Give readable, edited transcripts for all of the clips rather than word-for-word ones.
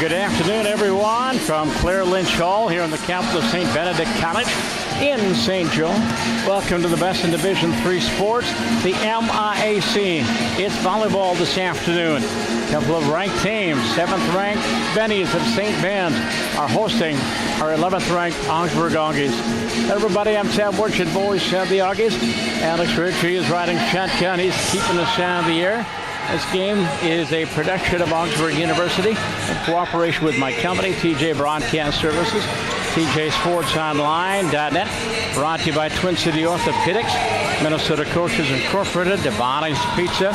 Good afternoon, everyone, from Claire Lynch Hall here in the campus of St. Benedict College in St. Joe. Welcome to the best in Division III sports, the MIAC. It's volleyball this afternoon. A couple of ranked teams. 7th-ranked Bennies of St. Ben's are hosting our 11th-ranked Augsburg Auggies. Everybody, I'm Tab Worchin, boys have the Auggies. Alex Ritchie is riding shotgun. He's keeping us out of the air. This game is a production of Augsburg University in cooperation with my company, TJ Broadcast Services, TJSportsOnline.net, brought to you by Twin City Orthopedics, Minnesota Coaches Incorporated, Devani's Pizza,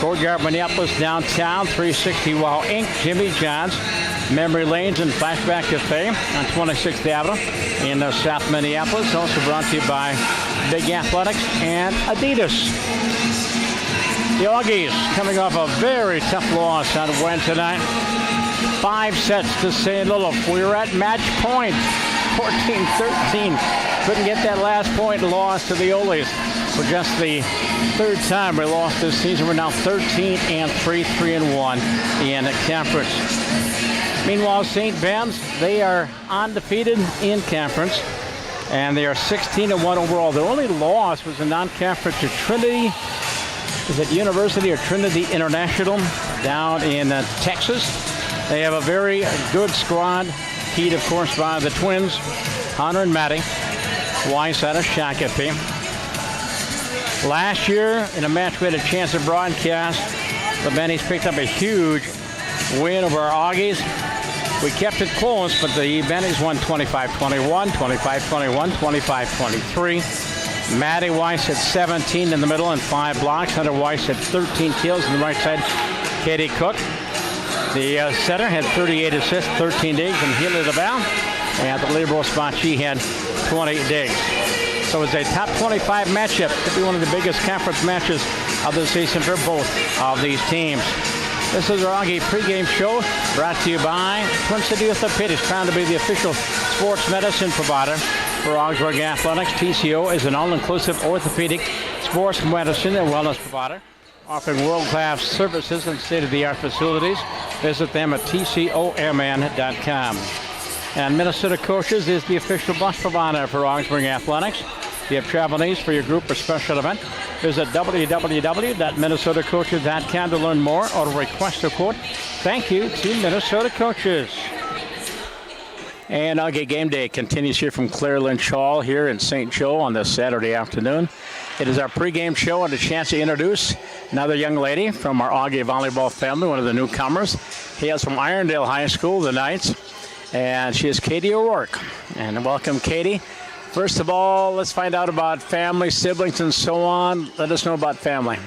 Courtyard Minneapolis Downtown, 360 Wow Inc., Jimmy John's, Memory Lanes and Flashback Cafe on 26th Avenue in South Minneapolis. Also brought to you by Big Athletics and Adidas. The Auggies coming off a very tough loss on Wednesday night. 5 sets to St. Lulaf. We were at match point, 14-13. Couldn't get that last point and lost to the Augies. For just the third time we lost this season. We're now 13-3, 3-1 in conference. Meanwhile, St. Ben's, they are undefeated in conference, and they are 16-1 overall. Their only loss was a non-conference to Trinity. Is it University or Trinity International down in Texas? They have a very good squad, keyed, of course, by the twins, Hunter and Maddie. Weiss out of Shakopee. Last year, in a match we had a chance to broadcast, the Bennies picked up a huge win over our Auggies. We kept it close, but the Bennies won 25-21, 25-21, 25-23. Maddie Weiss had 17 in the middle and 5 blocks. Hunter Weiss had 13 kills on the right side. Katie Cook, the setter, had 38 assists, 13 digs, and Healy LaBelle. And at the libero spot, she had 20 digs. So it's a top 25 matchup. Could be one of the biggest conference matches of the season for both of these teams. This is our Augie pregame show brought to you by Twin City Orthopedics, proud to be the official sports medicine provider for Augsburg Athletics. TCO is an all-inclusive orthopedic sports medicine and wellness provider, offering world-class services and state-of-the-art facilities. Visit them at tcomn.com. And Minnesota Coaches is the official bus provider for Augsburg Athletics. If you have travel needs for your group or special event, visit www.minnesotacoaches.com to learn more or to request a quote. Thank you to Minnesota Coaches. And Augie Game Day continues here from Claire Lynch Hall here in St. Joe on this Saturday afternoon. It is our pregame show and a chance to introduce another young lady from our Augie volleyball family, one of the newcomers. He is from Irondale High School, the Knights, and she is Katie Rourke. And welcome, Katie. First of all, let's find out about family, siblings, and so on. Let us know about family.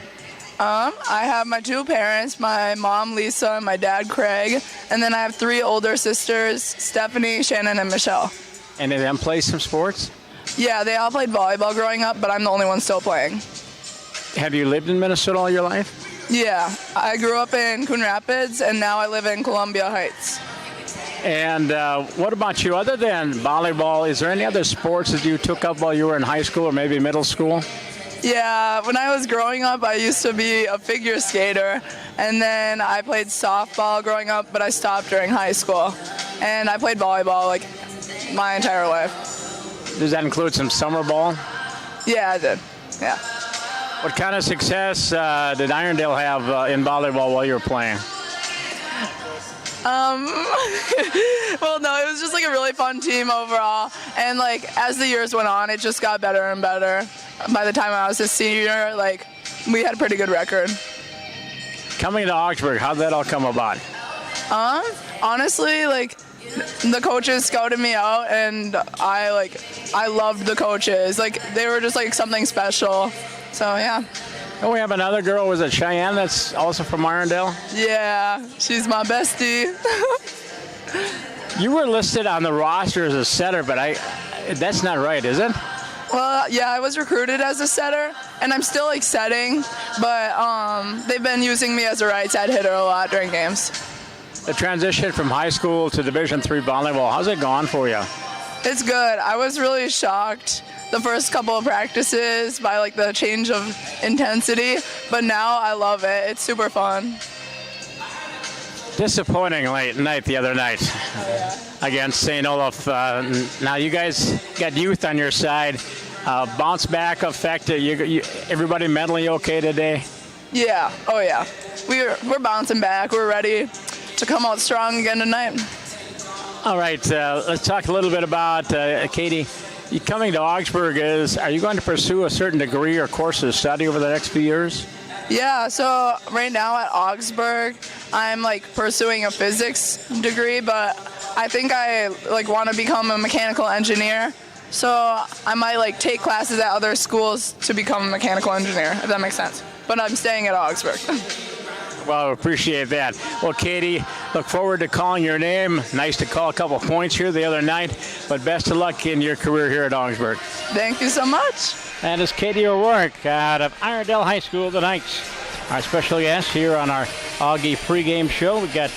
I have my 2 parents, my mom, Lisa, and my dad, Craig. And then I have 3 older sisters, Stephanie, Shannon, and Michelle. Any of them play some sports? Yeah, they all played volleyball growing up, but I'm the only one still playing. Have you lived in Minnesota all your life? Yeah, I grew up in Coon Rapids, and now I live in Columbia Heights. And what about you? Other than volleyball, is there any other sports that you took up while you were in high school or maybe middle school? Yeah, when I was growing up, I used to be a figure skater, and then I played softball growing up, but I stopped during high school. And I played volleyball like my entire life. Does that include some summer ball? Yeah, I did. Yeah. What kind of success did Irondale have in volleyball while you were playing? Well, no, it was just like a really fun team overall. And like as the years went on, it just got better and better. By the time I was a senior, like we had a pretty good record. Coming to Augsburg, how did that all come about? Honestly, like the coaches scouted me out, and I loved the coaches. Like they were just like something special. So yeah. And we have another girl, was it Cheyenne, that's also from Irondale? Yeah, she's my bestie. You were listed on the roster as a setter, but that's not right, is it? Well, yeah, I was recruited as a setter, and I'm still like setting, but they've been using me as a right side hitter a lot during games. The transition from high school to Division III volleyball, how's it gone for you? It's good. I was really shocked the first couple of practices by like the change of intensity, but now I love it. It's super fun. disappointing late night the other night against St. Olaf. Now you guys got youth on your side. Bounce back effect. Everybody mentally okay today? Yeah. Oh yeah. We're bouncing back. We're ready to come out strong again tonight. All right. Let's talk a little bit about Katie. You coming to Augsburg are you going to pursue a certain degree or course of study over the next few years? Yeah, so right now at Augsburg, I'm pursuing a physics degree, but I think I want to become a mechanical engineer. So I might take classes at other schools to become a mechanical engineer, if that makes sense. But I'm staying at Augsburg. Well, appreciate that. Well, Katie, look forward to calling your name. Nice to call a couple points here the other night, but best of luck in your career here at Augsburg. Thank you so much. That is Katie Rourke out of Irondale High School, the Knights. Our special guest here on our Augie pregame show. We've got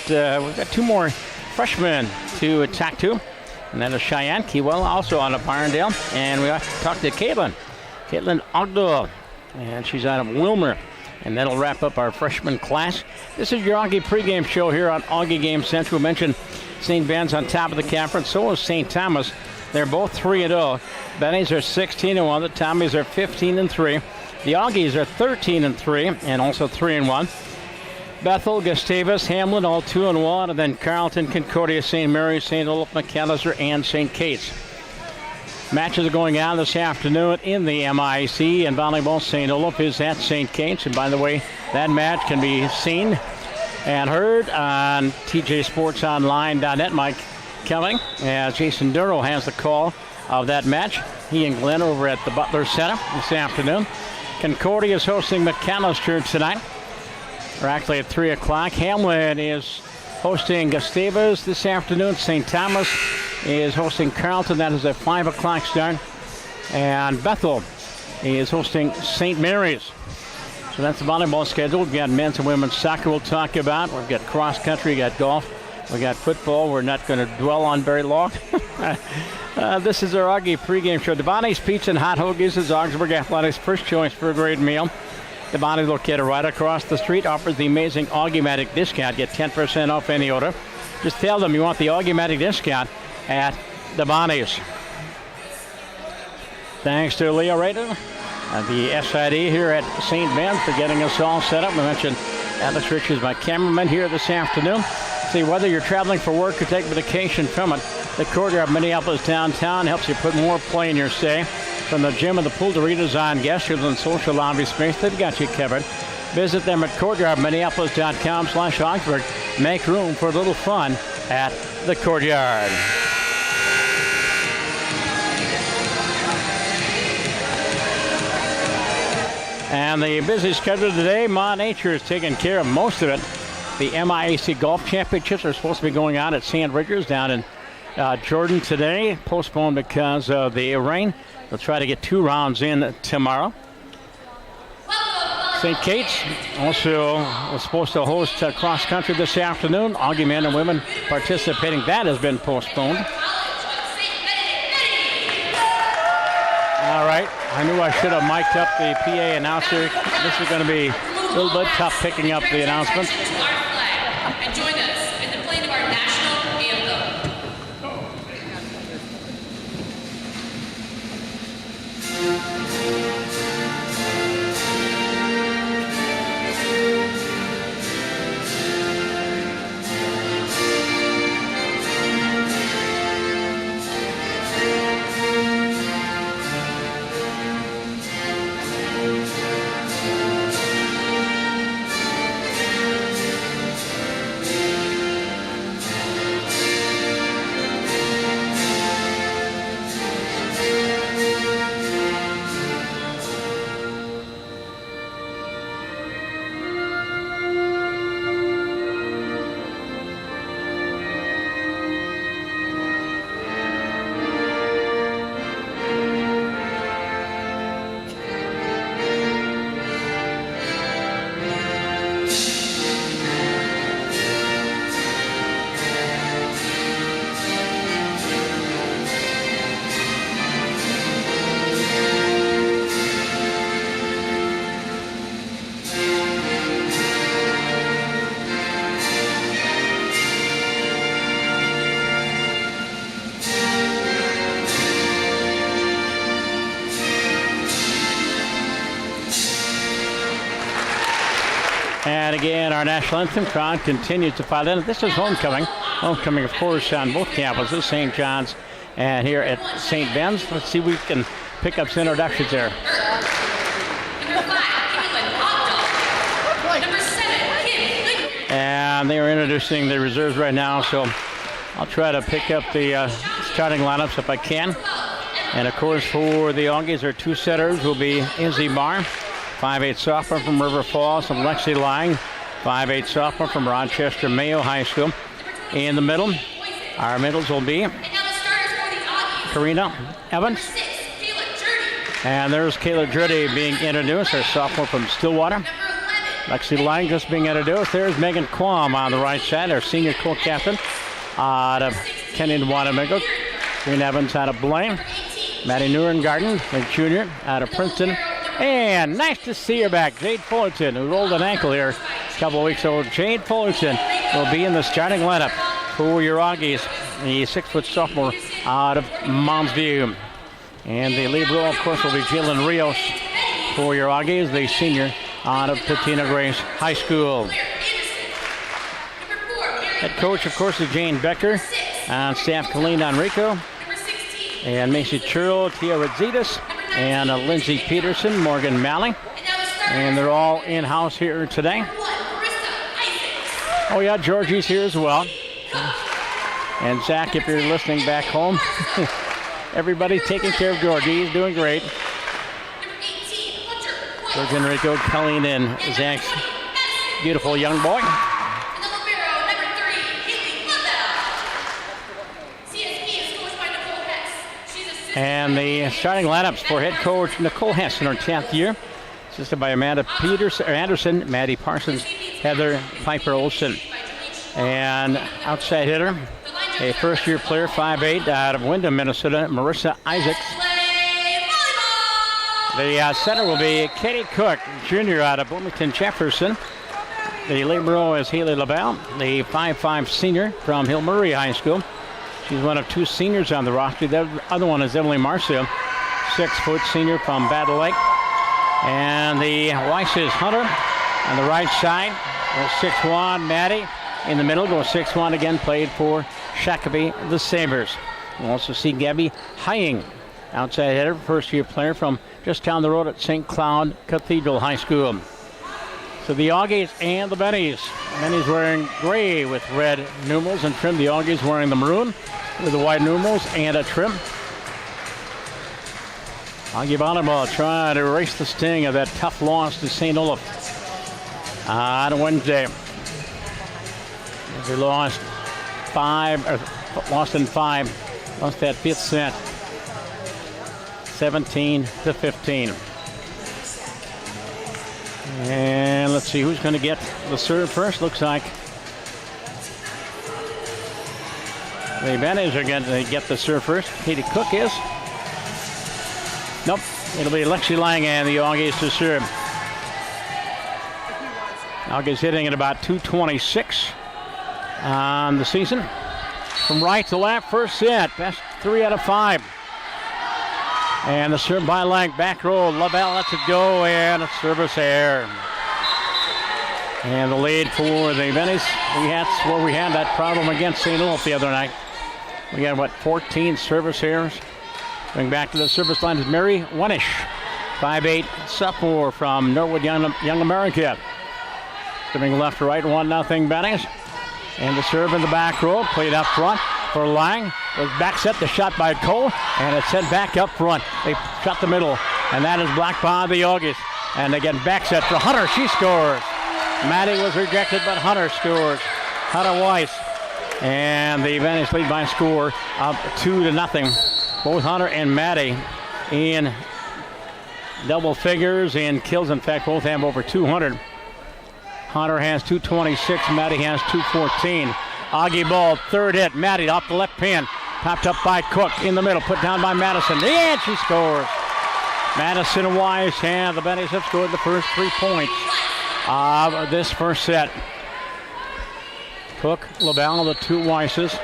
2 more freshmen to talk to, and that is Cheyenne Keywell, also out of Irondale. And we have to talk to Caitlin Ogdell, and she's out of Wilmer. And that'll wrap up our freshman class. This is your Augie pregame show here on Augie Game Central. We mentioned St. Ben's on top of the conference. So is St. Thomas. They're both 3-0. Bennies are 16-1. The Tommies are 15-3. The Auggies are 13-3 and also 3-1. Bethel, Gustavus, Hamlin, all 2-1, and then Carleton, Concordia, St. Mary's, St. Olaf, McAllister, and St. Kate's. Matches are going on this afternoon in the MIAC, and volleyball. St. Olaf is at St. Kate's, and by the way, that match can be seen and heard on tjsportsonline.net. Mike Kelling, as Jason Duro has the call of that match. He and Glenn over at the Butler Center this afternoon. Concordia is hosting McAllister tonight. Or actually at 3 o'clock. Hamlin is hosting Gustavus this afternoon. St. Thomas is hosting Carleton. That is at 5 o'clock start. And Bethel is hosting St. Mary's. So that's the volleyball schedule. We've got men's and women's soccer we'll talk about. We've got cross country, we've got golf. We got football we're not going to dwell on very long. This is our Augie pregame show. Devani's Pizza and Hot Hoagies is Augsburg Athletics' first choice for a great meal. Devani's located right across the street, offers the amazing Augie-matic discount. Get 10% off any order. Just tell them you want the Augie-matic discount at Devani's. Thanks to Leo Rader, the SID here at St. Ben, for getting us all set up. We mentioned Alex Rich is my cameraman here this afternoon. See, whether you're traveling for work or taking vacation from it, the Courtyard Minneapolis downtown helps you put more play in your stay. From the gym and the pool to redesign guest rooms and social lobby space, they've got you covered. Visit them at courtyardminneapolis.com/Augsburg. Make room for a little fun at the Courtyard. And the busy schedule today, Ma Nature is taking care of most of it. The MIAC Golf Championships are supposed to be going on at Sand Ridgers down in Jordan today. Postponed because of the rain. They'll try to get 2 rounds in tomorrow. St. Kate's also was supposed to host cross country this afternoon. Augie men and women participating. That has been postponed. All right. I knew I should have mic'd up the PA announcer. This is going to be a little bit tough picking up the announcements. And join us in the playing of our national anthem. And again, our national anthem crowd continues to file in. This is homecoming. Homecoming, of course, on both campuses, St. John's and here at St. Ben's. Let's see if we can pick up some introductions there. Number 5, Caitlin Hotdog. Number 7, Kim Lindgren. And they are introducing the reserves right now, so I'll try to pick up the starting lineups if I can. And, of course, for the Auggies, our two setters will be Izzy Barr, 5'8" sophomore from River Falls, and Lexi Lang, 5'8" sophomore from Rochester Mayo High School. In the middle, our middles will be And now the starters for the Auggies. Karina Evans. Number 6, Kayla Jurdy. And there's Kayla Drudy being introduced, our sophomore from Stillwater. Number 11, Lexi Lang just being introduced. There's Megan Quam on the right side, our senior co-captain out of Kenyon Wanamago. Karina Evans out of Blaine. Maddie Neurengarten, the junior, out of Princeton. And nice to see her back, Jade Fullerton, who rolled an ankle here a couple of weeks ago. Jade Fullerton will be in the starting lineup for your Auggies, the 6-foot sophomore out of Mounds View. And the lead role, of course, will be Jalen Rios for your Auggies, the senior out of Patina Grace High School. Head coach, of course, is Jane Becker. On staff, Colleen Enrico. And Macy Churl, Tia Radzitas, and Lindsay Peterson, Morgan Malley. And they're all in-house here today. Oh yeah, Georgie's here as well. And Zach, if you're listening back home, everybody's taking care of Georgie. He's doing great. George Enrico, Colleen, and Zach's beautiful young boy. And the starting lineups for head coach Nicole Hess in her 10th year, assisted by Amanda Anderson, Maddie Parsons, Heather Piper Olson. And outside hitter, a first-year player, 5'8", out of Windham, Minnesota, Marissa Isaacs. The center will be Katie Cook, junior out of Bloomington Jefferson. The libero is Haley LaBelle, the 5'5" senior from Hill Murray High School. She's one of two seniors on the roster. The other one is Emily Marcia, 6-foot senior from Battle Lake. And the Weiss is Hunter on the right side. 6'1", Maddie. In the middle, goes 6'1", again, played for Shakopee, the Sabres. We'll also see Gabby Hying, outside hitter, first-year player from just down the road at St. Cloud Cathedral High School. So the Auggies and the Bennies. Bennies wearing gray with red numerals and trim. The Auggies wearing the maroon with the white numerals and a trim. Augie volleyball trying to erase the sting of that tough loss to St. Olaf on Wednesday. They lost in 5, lost that 5th set, 17-15. And let's see who's going to get the serve first. Looks like the Bennies are going to get the serve first. Katie Cook is. Nope. It'll be Lexi Lang and the Auggies to serve. Auggies hitting at about 226 on the season. From right to left, first set. Best 3 out of 5. And the serve by Lang, back row. LaBelle lets it go, and a service error. And the lead for the Bennies. That's where we had that problem against St. Olaf the other night. We had, 14 service errors. Going back to the service line is Mary Wenish, 5'8", sophomore from Norwood Young America. Coming left to right, 1-0 Bennies. And the serve in the back row, played up front for Lang. Was back set, the shot by Cole, and it's sent back up front. They shot the middle, and that is blocked by the Auggies. And again, back set for Hunter. She scores. Maddie was rejected, but Hunter scores. Hunter Weiss. And the Bennies lead by a score of 2-0. Both Hunter and Maddie in double figures in kills. In fact, both have over 200. Hunter has 226. Maddie has 214. Augie ball, third hit. Maddie off the left pin. Popped up by Cook in the middle. Put down by Madison. And she scores. Madison and Weiss, and the Bennies have scored the first 3 points of this first set. Cook, LaBelle, the two Weisses.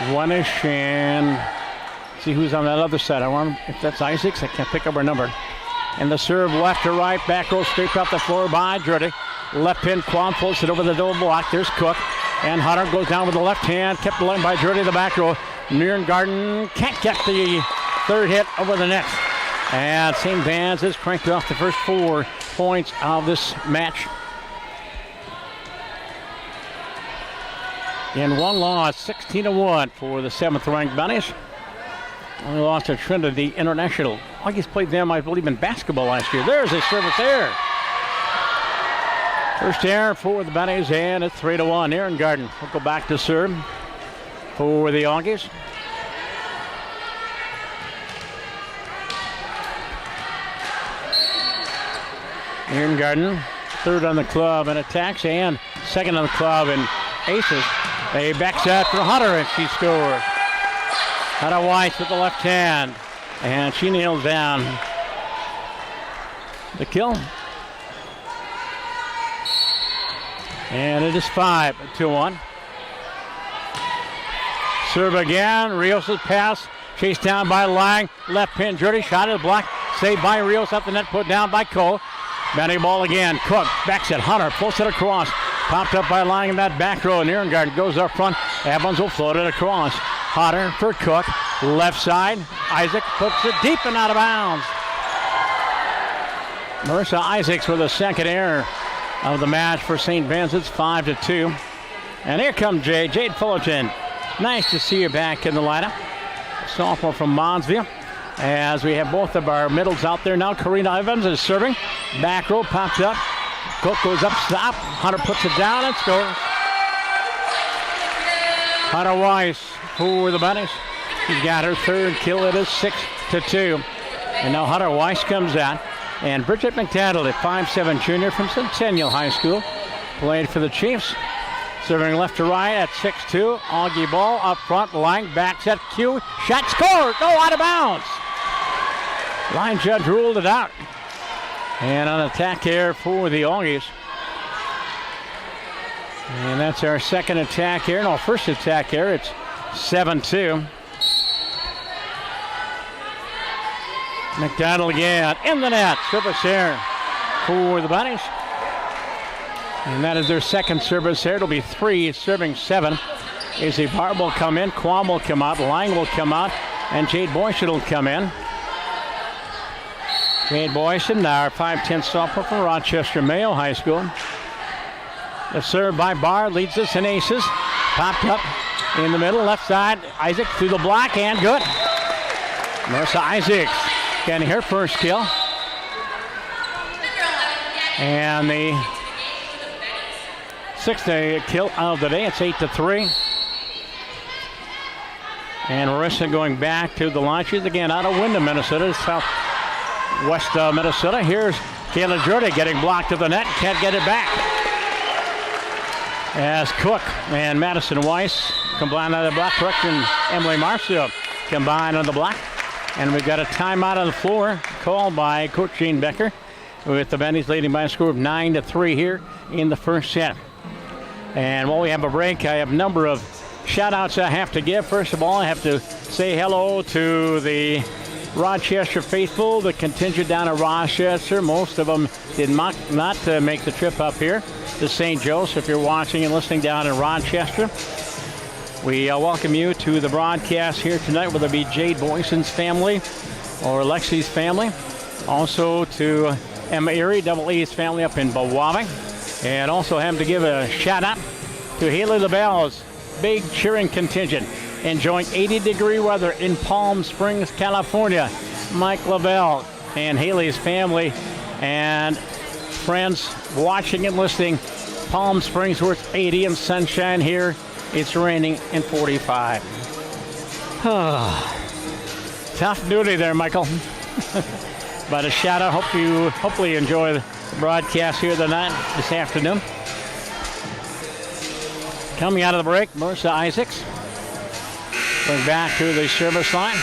Wenish, and see who's on that other side. I wonder if that's Isaacs. I can't pick up her number. And the serve left to right, back row scraped up the floor by Jurdy. Left pin, Quam floats it over the double block. There's Cook. And Hunter goes down with the left hand, kept the line by Jurdy, the back row. Garden can't get the third hit over the net. And St. Vans has cranked off the first 4 points of this match. In one loss, 16-1 for the 7th-ranked Bennies. Only lost to Trinity International. Auggies played them, I believe, in basketball last year. There's a service there. First error for the Bennies, and it's 3-1. Aaron Garden will go back to serve for the Auggies. Aaron Garden, third on the club in attacks and second on the club in aces. A back set for Hunter, and she scores. Hunter Weiss with the left hand, and she nails down the kill. And it is 5-1. Serve again. Rios' pass. Chased down by Lang. Left pin. Jurdy shot at the block. Saved by Rios up the net. Put down by Cole. Batting ball again. Cook backs it. Hunter floats it across. Popped up by Lang in that back row. Nierengarten goes up front. Evans will float it across. Hunter for Cook. Left side. Isaac puts it deep and out of bounds. Marissa Isaacs with a second error of the match for St. Vans. It's 5-2. And here comes Jade Fullerton. Nice to see you back in the lineup. Sophomore from Monsville. As we have both of our middles out there now. Karina Evans is serving. Back row pops up. Cook goes up, stop. Hunter puts it down and scores. Hunter Weiss for the Bennies. She's got her third kill. It is 6-2. And now Hunter Weiss comes out. And Bridget McDaniel, a 5'7" junior from Centennial High School, played for the Chiefs. Serving left to right at 6'2". Augie ball up front. Lang backs at Q. Shot scored. No, out of bounds. Line judge ruled it out. And an attack here for the Augies. And that's our second attack here. No, first attack here. It's 7-2. McDonald again in the net. Service here for the Bennies. And that is their second service here. It'll be 3, serving 7. Izzy Barb will come in. Quam will come out. Lang will come out. And Jade Boyson will come in. Jade Boyson, our 5'10" sophomore from Rochester Mayo High School. The serve by Barr leads us in aces. Popped up in the middle, left side. Isaac through the block and good. Marissa Isaacs getting her first kill. And the 6th kill of the day. It's 8-3. And Marissa going back to the line. She's again out of Wyndham, Minnesota, southwest Minnesota. Here's Kayla Jurdy getting blocked to the net. Can't get it back. As Cook and Madison Weiss combine on the block. Cook and Emily Marcia combine on the block. And we've got a timeout on the floor called by Coach Gene Becker, with the Bennies leading by a score of 9-3 here in the first set. And while we have a break, I have a number of shout-outs I have to give. First of all, I have to say hello to the Rochester faithful, the contingent down at Rochester. Most of them did not make the trip up here to St. Joe. So if you're watching and listening down in Rochester, we welcome you to the broadcast here tonight, whether it be Jade Boyson's family or Lexi's family. Also to Emma Erie, Double E's family up in Bawabing. And also have to give a shout out to Haley LaBelle's big cheering contingent enjoying 80-degree weather in Palm Springs, California. Mike LaBelle and Haley's family and friends watching and listening. Palm Springs where it's 80 and sunshine. Here it's raining and 45. Tough duty there, Michael. But a shout out. Hopefully you enjoy the broadcast here tonight, this afternoon. Coming out of the break, Marissa Isaacs going back to the service line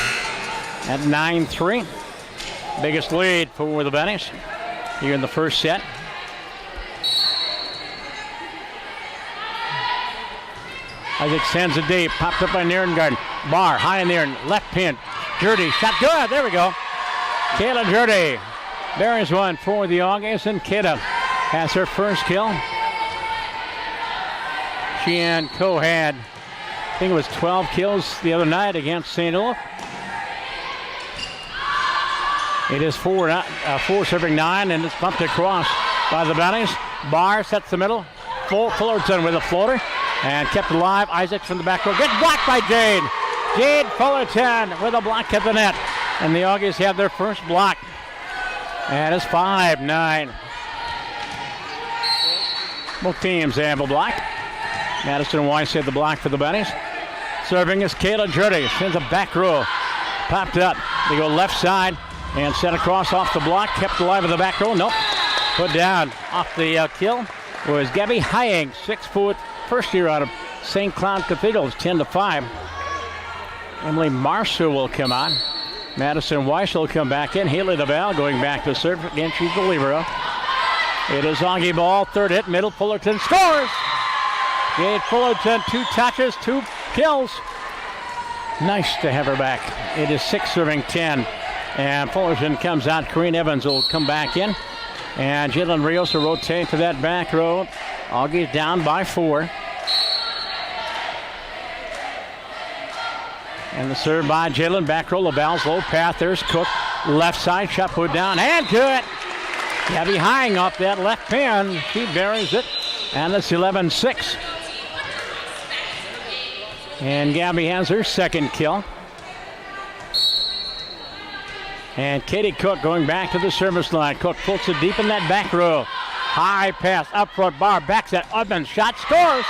at 9-3. Biggest lead for the Bennies here in the first set. Isaac sends it deep, popped up by Nierengarten. Barr high in there, left pin. Jurdy shot good. There we go. Kayla Jurdy There's one for the Auggies, and Kidda has her first kill. She and Co had, I think it was 12 kills the other night against St. Olaf. It is 4 serving 9, and it's bumped across by the Bennies. Barr sets the middle. Fullerton with a floater and kept alive. Isaacs from the back row gets blocked by Jade. Jade Fullerton with a block at the net. And the Auggies have their first block. And it's 5-9. Both teams have a block. Madison Weiss had the block for the Bennies. Serving is Kayla Jurdy. Sends a back row. Popped up. They go left side and set across off the block. Kept alive with the back row. Nope. Put down off the kill was Gabby Hying, 6 foot, first year out of St. Cloud Cathedral. It's 10-5. Emily Marceau will come on. Madison Weiss will come back in. Haley DeVal going back to serve. Again, she's the libero. It is Augie ball. Third hit, middle. Fullerton scores. Jade Fullerton, 2 touches, 2 kills. Nice to have her back. It is 6 serving 10. And Fullerton comes out. Corrine Evans will come back in. And Jalen Rios will rotate to that back row. Augie down by 4. And the serve by Jalen. Back row, LaBelle's low path. There's Cook. Left side, shot put down. And good. Gabby Hying off that left pin. She buries it. And it's 11-6. And Gabby has her second kill. And Katie Cook going back to the service line. Cook puts it deep in that back row. High pass, up front bar, backs at Udman. Shot, scores.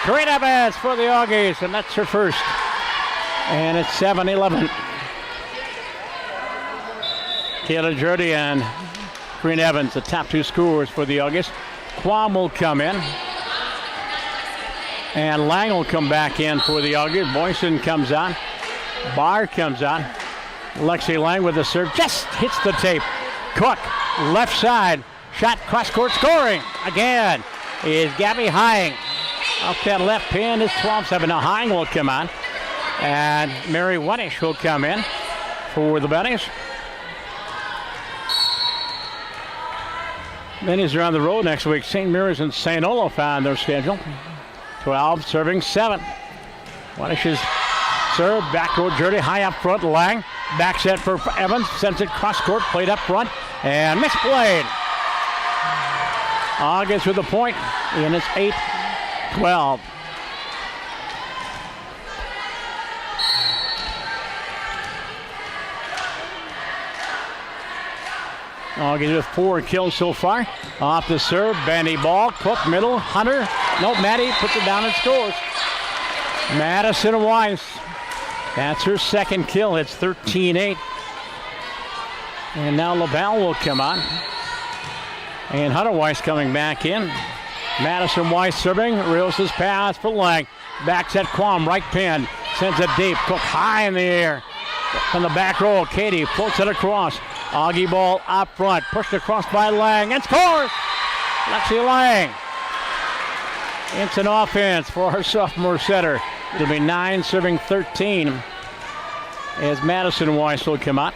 Great Evans for the Auggies, and that's her first. And it's 7-11. Kayla Jurdy and Green Evans, the top 2 scorers for the Auggies. Quam will come in. And Lang will come back in for the Auggies. Boyson comes on. Barr comes on. Lexi Lang with the serve, just hits the tape. Cook, left side, shot cross court, scoring again is Gabby Hying. Off that left pin is 12-7. Now Hying will come on, and Mary Wenish will come in for the Bennies. Bennies are on the road next week. St. Mary's and St. Olaf on their schedule. 12 serving 7. Wenish's serve, back row Jurdy, high up front, Lang. Back set for Evans, sends it cross court, played up front, and misplayed. August with the point, and it's 8-12. August with 4 kills so far. Off the serve, Bandy ball, Cook middle, Hunter. Nope, Maddie puts it down and scores. Madison Weiss. That's her second kill. It's 13-8. And now LaBelle will come on. And Hunter Weiss coming back in. Madison Weiss serving. Rios' pass for Lang. Backs at Quam. Right pin. Sends it deep. Cook high in the air. From the back row, Katie floats it across. Augie ball up front. Pushed across by Lang. And scores! Lexi Lang. It's an offense for her sophomore setter. It'll be 9 serving 13 as Madison Weiss will come out.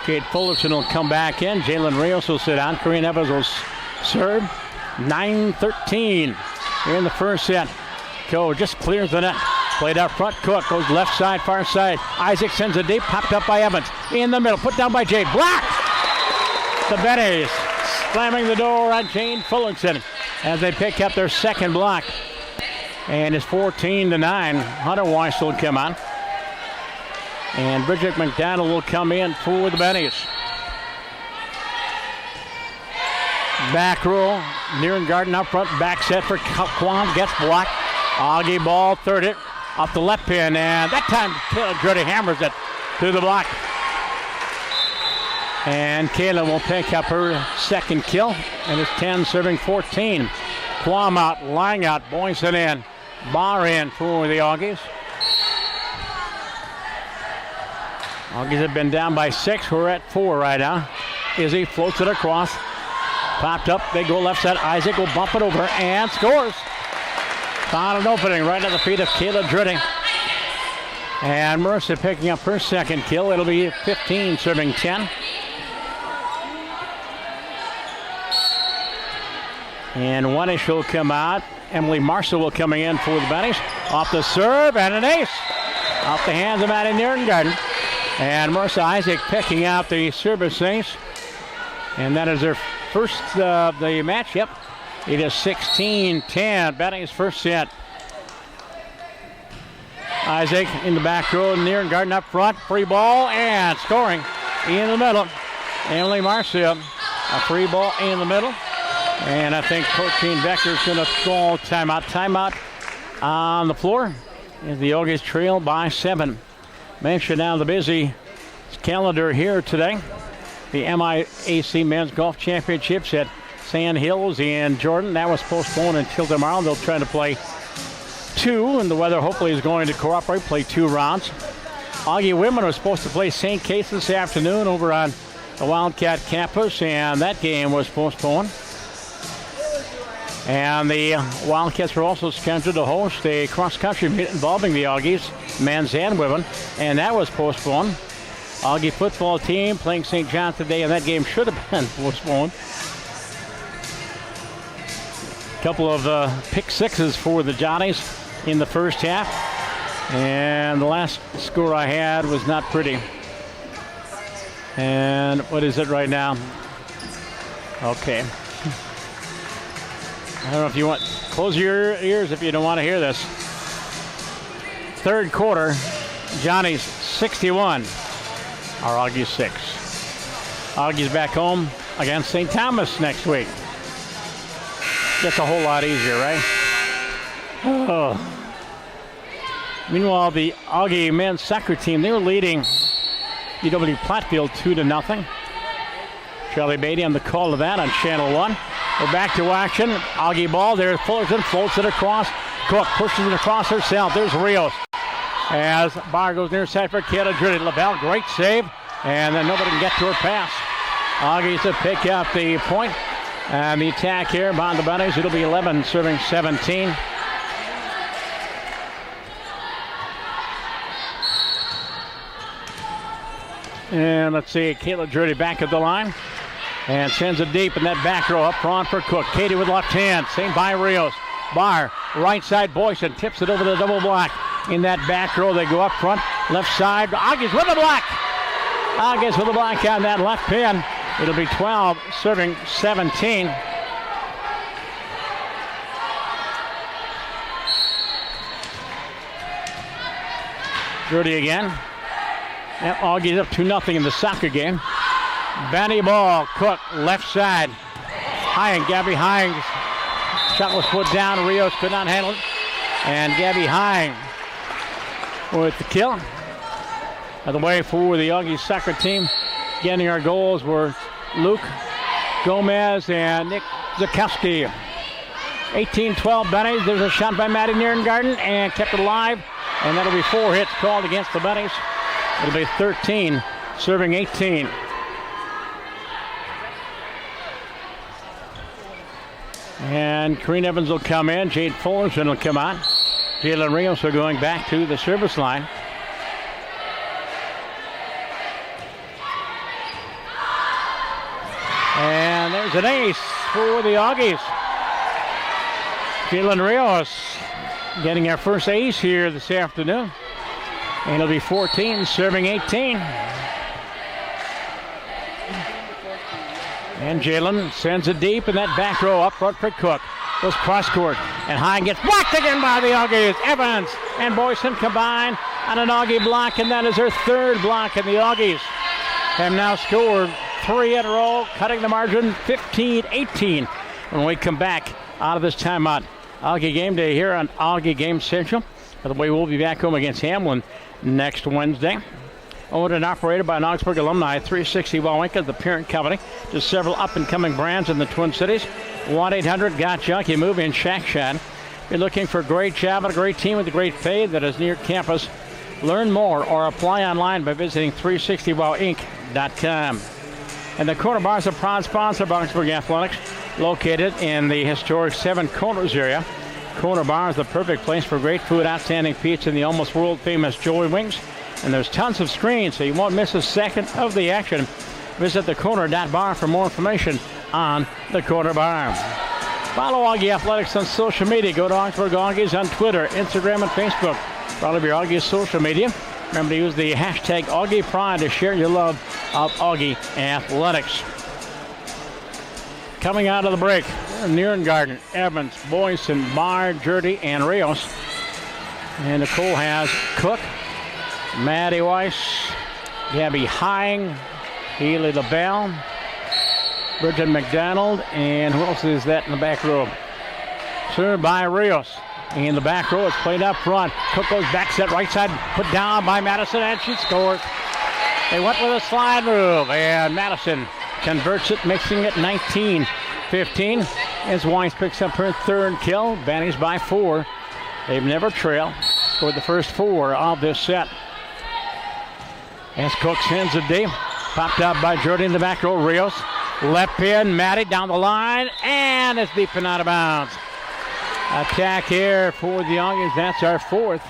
Kate Fullerton will come back in. Jalen Rios will sit down. Corrine Evans will serve. 9-13 in the first set. Co just clears the net. Played up front. Cook goes left side, far side. Isaac sends it deep. Popped up by Evans. In the middle. Put down by Jade. Black! The Bennies slamming the door on Jane Fullerton as they pick up their second block. And it's 14-9. Hunter Weiss will come on. And Bridget McDonald will come in for the Bennies. Back row, Nearin Garden up front. Back set for Quam. Gets blocked. Augie ball, third hit. Off the left pin. And that time, Jurdy hammers it to the block. And Kayla will pick up her second kill. And it's 10 serving 14. Quam out, Lang out, Boyson in. Barr in for the Auggies. Auggies have been down by 6. We're at 4 right now. Izzy floats it across. Popped up. They go left side. Isaac will bump it over and scores. Found an opening right at the feet of Kayla Jurdy. And Mercer picking up her second kill. It'll be 15 serving 10. And Wenish will come out. Emily Marshall will coming in for the Bennies. Off the serve and an ace. Off the hands of Maddie Nierengarten. And Marissa Isaac picking out the service ace. And that is their first of the match. Yep. It is 16-10. Bennies first set. Isaac in the back row. Nierengarten up front. Free ball and scoring in the middle. Emily Marcia. A free ball in the middle. And I think Coach Gene Becker is going to call timeout. Timeout on the floor. And the Auggies trail by 7. Mention now the busy calendar here today. The MIAC Men's Golf Championships at Sand Hills in Jordan. That was postponed until tomorrow. They'll try to play 2, and the weather hopefully is going to cooperate, play 2 rounds. Auggie women are supposed to play St. Kate's this afternoon over on the Wildcat campus, and that game was postponed. And the Wildcats were also scheduled to host a cross-country meet involving the Auggies, men's and women, and that was postponed. Augie football team playing St. John today, and that game should have been postponed. A couple of pick sixes for the Johnnies in the first half, and the last score I had was not pretty. And what is it right now? Okay. I don't know if you want, close your ears if you don't want to hear this. Third quarter, Johnny's 61, our Auggies 6. Auggies back home against St. Thomas next week. Gets a whole lot easier, right? Oh. Meanwhile, the Augie men's soccer team, they were leading UW Platteville 2-0. Charlie Beatty on the call of that on Channel 1. We're back to action. Augie ball. There's Fullerton. Floats it across. Cook pushes it across herself. There's Rios. As Barr goes near side for Kayla Drury. LaBelle, great save. And then nobody can get to her pass. Augies to pick up the point. And the attack here by the Bennies. It'll be 11 serving 17. And let's see, Kayla Drury back at the line. And sends it deep in that back row up front for Cook. Katie with left hand. Same by Rios. Barr, right side, Boyson tips it over the double block. In that back row, they go up front. Left side, Auggies with the block. Auggies with the block on that left pin. It'll be 12, serving 17. Drury again. Yep, Auggies up 2-0 in the soccer game. Benny ball, Cook, left side. Hying, Gabby Hying. Shot was put down. Rios could not handle it. And Gabby Hying with the kill. By the way, for the Auggie soccer team, getting our goals were Luke Gomez and Nick Zakowski. 18-12 Bennies. There's a shot by Maddie Nierengarten and kept it alive. And that'll be 4 hits called against the Bennies. It'll be 13, serving 18. And Corrine Evans will come in. Jade Fullerton will come on. Jalen Rios are going back to the service line. And there's an ace for the Auggies. Jalen Rios getting our first ace here this afternoon. And it'll be 14, serving 18. And Jalen sends it deep in that back row up front for Cook. Goes cross court. And High gets blocked again by the Auggies. Evans and Boyson combine on an Auggie block, and that is their third block. And the Auggies have now scored 3 in a row, cutting the margin 15-18 when we come back out of this timeout. Auggie game day here on Auggie Game Central. By the way, we'll be back home against Hamlin next Wednesday. Owned and operated by an Augsburg alumni, 360 Wawinka, the parent company, to several up-and-coming brands in the Twin Cities. 1-800-GOT-JUNK. You move in Shack Shack. If you're looking for a great job and a great team with a great pay that is near campus, learn more or apply online by visiting 360wowinc.com. And the Corner Bar is a proud sponsor of Augsburg Athletics, located in the historic Seven Corners area. Corner Bar is the perfect place for great food, outstanding pizza, and the almost world-famous Joey Wings. And there's tons of screens, so you won't miss a second of the action. Visit thecorner.bar for more information on the Corner Bar. Follow Augie Athletics on social media. Go to Augsburg Auggies on Twitter, Instagram, and Facebook. For all of your Augie social media, remember to use the hashtag AuggiePride to share your love of Augie Athletics. Coming out of the break, Nierengarten, Evans, Boyson, Barr, Jurdy, and Rios. And Nicole has Cook, Maddie Weiss, Gabby Hying, Healy LaBelle, Bridget McDonald, and who else is that in the back row? Served by Rios. In the back row, it's played up front. Cook goes back set right side, put down by Madison, and she scores. They went with a slide move, and Madison converts it, mixing it 19-15. As Weiss picks up her third kill. Bennies by 4. They've never trailed. Scored the first 4 of this set. As Cook sends it deep. Popped out by Jordy in the back row. Rios. Left pin. Maddie down the line. And it's deep and out of bounds. Attack here for the Auggies. That's our 4th.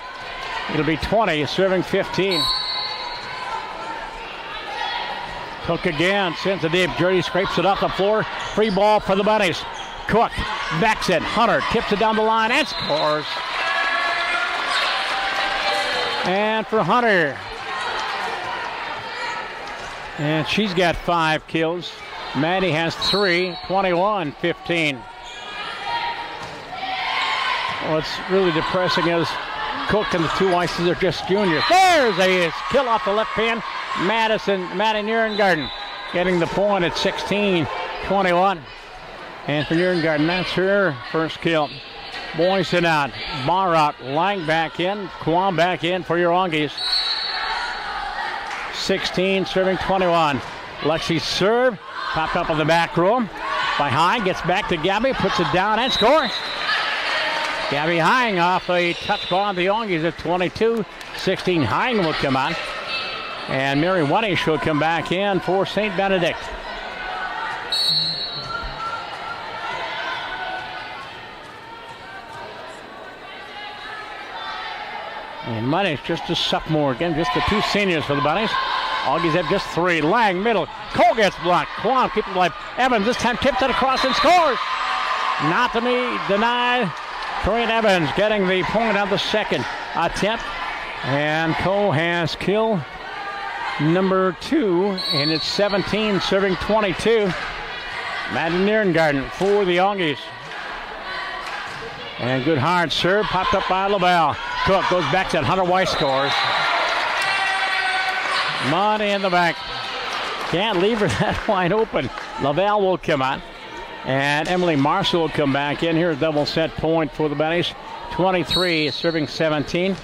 It'll be 20, serving 15. Cook again, sends it deep. Jordy scrapes it off the floor. Free ball for the Bennies. Cook backs it. Hunter tips it down the line and scores. And for Hunter. And she's got 5 kills. Maddie has 3, 21-15. What's really depressing is Cook and the 2 Weisses are just juniors. There's a kill off the left pin. Maddie Nierengarten getting the point at 16-21. And for Nierengarten, that's her first kill. Boyson out, Barr out, Lang back in, Kwam back in for your Auggies. 16, serving 21. Lexi serve, popped up on the back row by High, gets back to Gabby, puts it down and scores. Gabby Hying off a touch ball on the Auggies at 22-16. Hying will come on. And Mary Wanish will come back in for St. Benedict. And Wanish just a sophomore again, just the 2 seniors for the Bunnies. Auggies have just 3. Lang, middle. Cole gets blocked. Kwam keeps it alive. Evans this time tips it across and scores. Not to be denied. Corinne Evans getting the point of the second attempt. And Cole has kill number 2, and it's 17, serving 22. Maddie Nierengarten for the Auggies. And good hard serve, popped up by LaBelle. Cook goes back to Hunter Weiss scores. Money in the back. Can't leave her that wide open. LaBelle will come on. And Emily Marshall will come back in. Here's a double set point for the Bennies. 23, serving 17.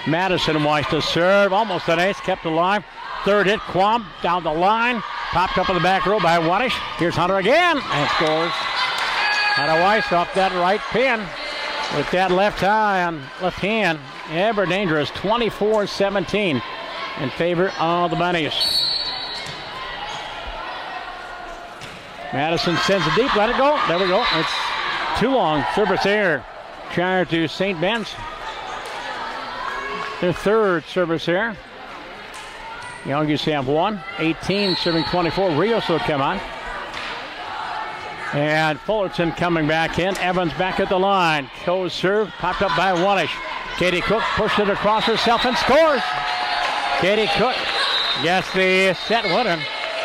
Madison Weiss to serve. Almost an ace, kept alive. Third hit, Kwam down the line. Popped up in the back row by Wanish. Here's Hunter again and scores. Hunter Weiss off that right pin with that left hand. Ever dangerous. 24-17 in favor of the Bennies. Madison sends it deep. Let it go. There we go. It's too long. Service error. Prior to St. Ben's. Their third service error. The Auggies have 1. 18 serving 24. Rios will come on. And Fullerton coming back in. Evans back at the line. Coe's serve. Popped up by Wanish. Katie Cook pushed it across herself and scores. Katie Cook gets the set winner.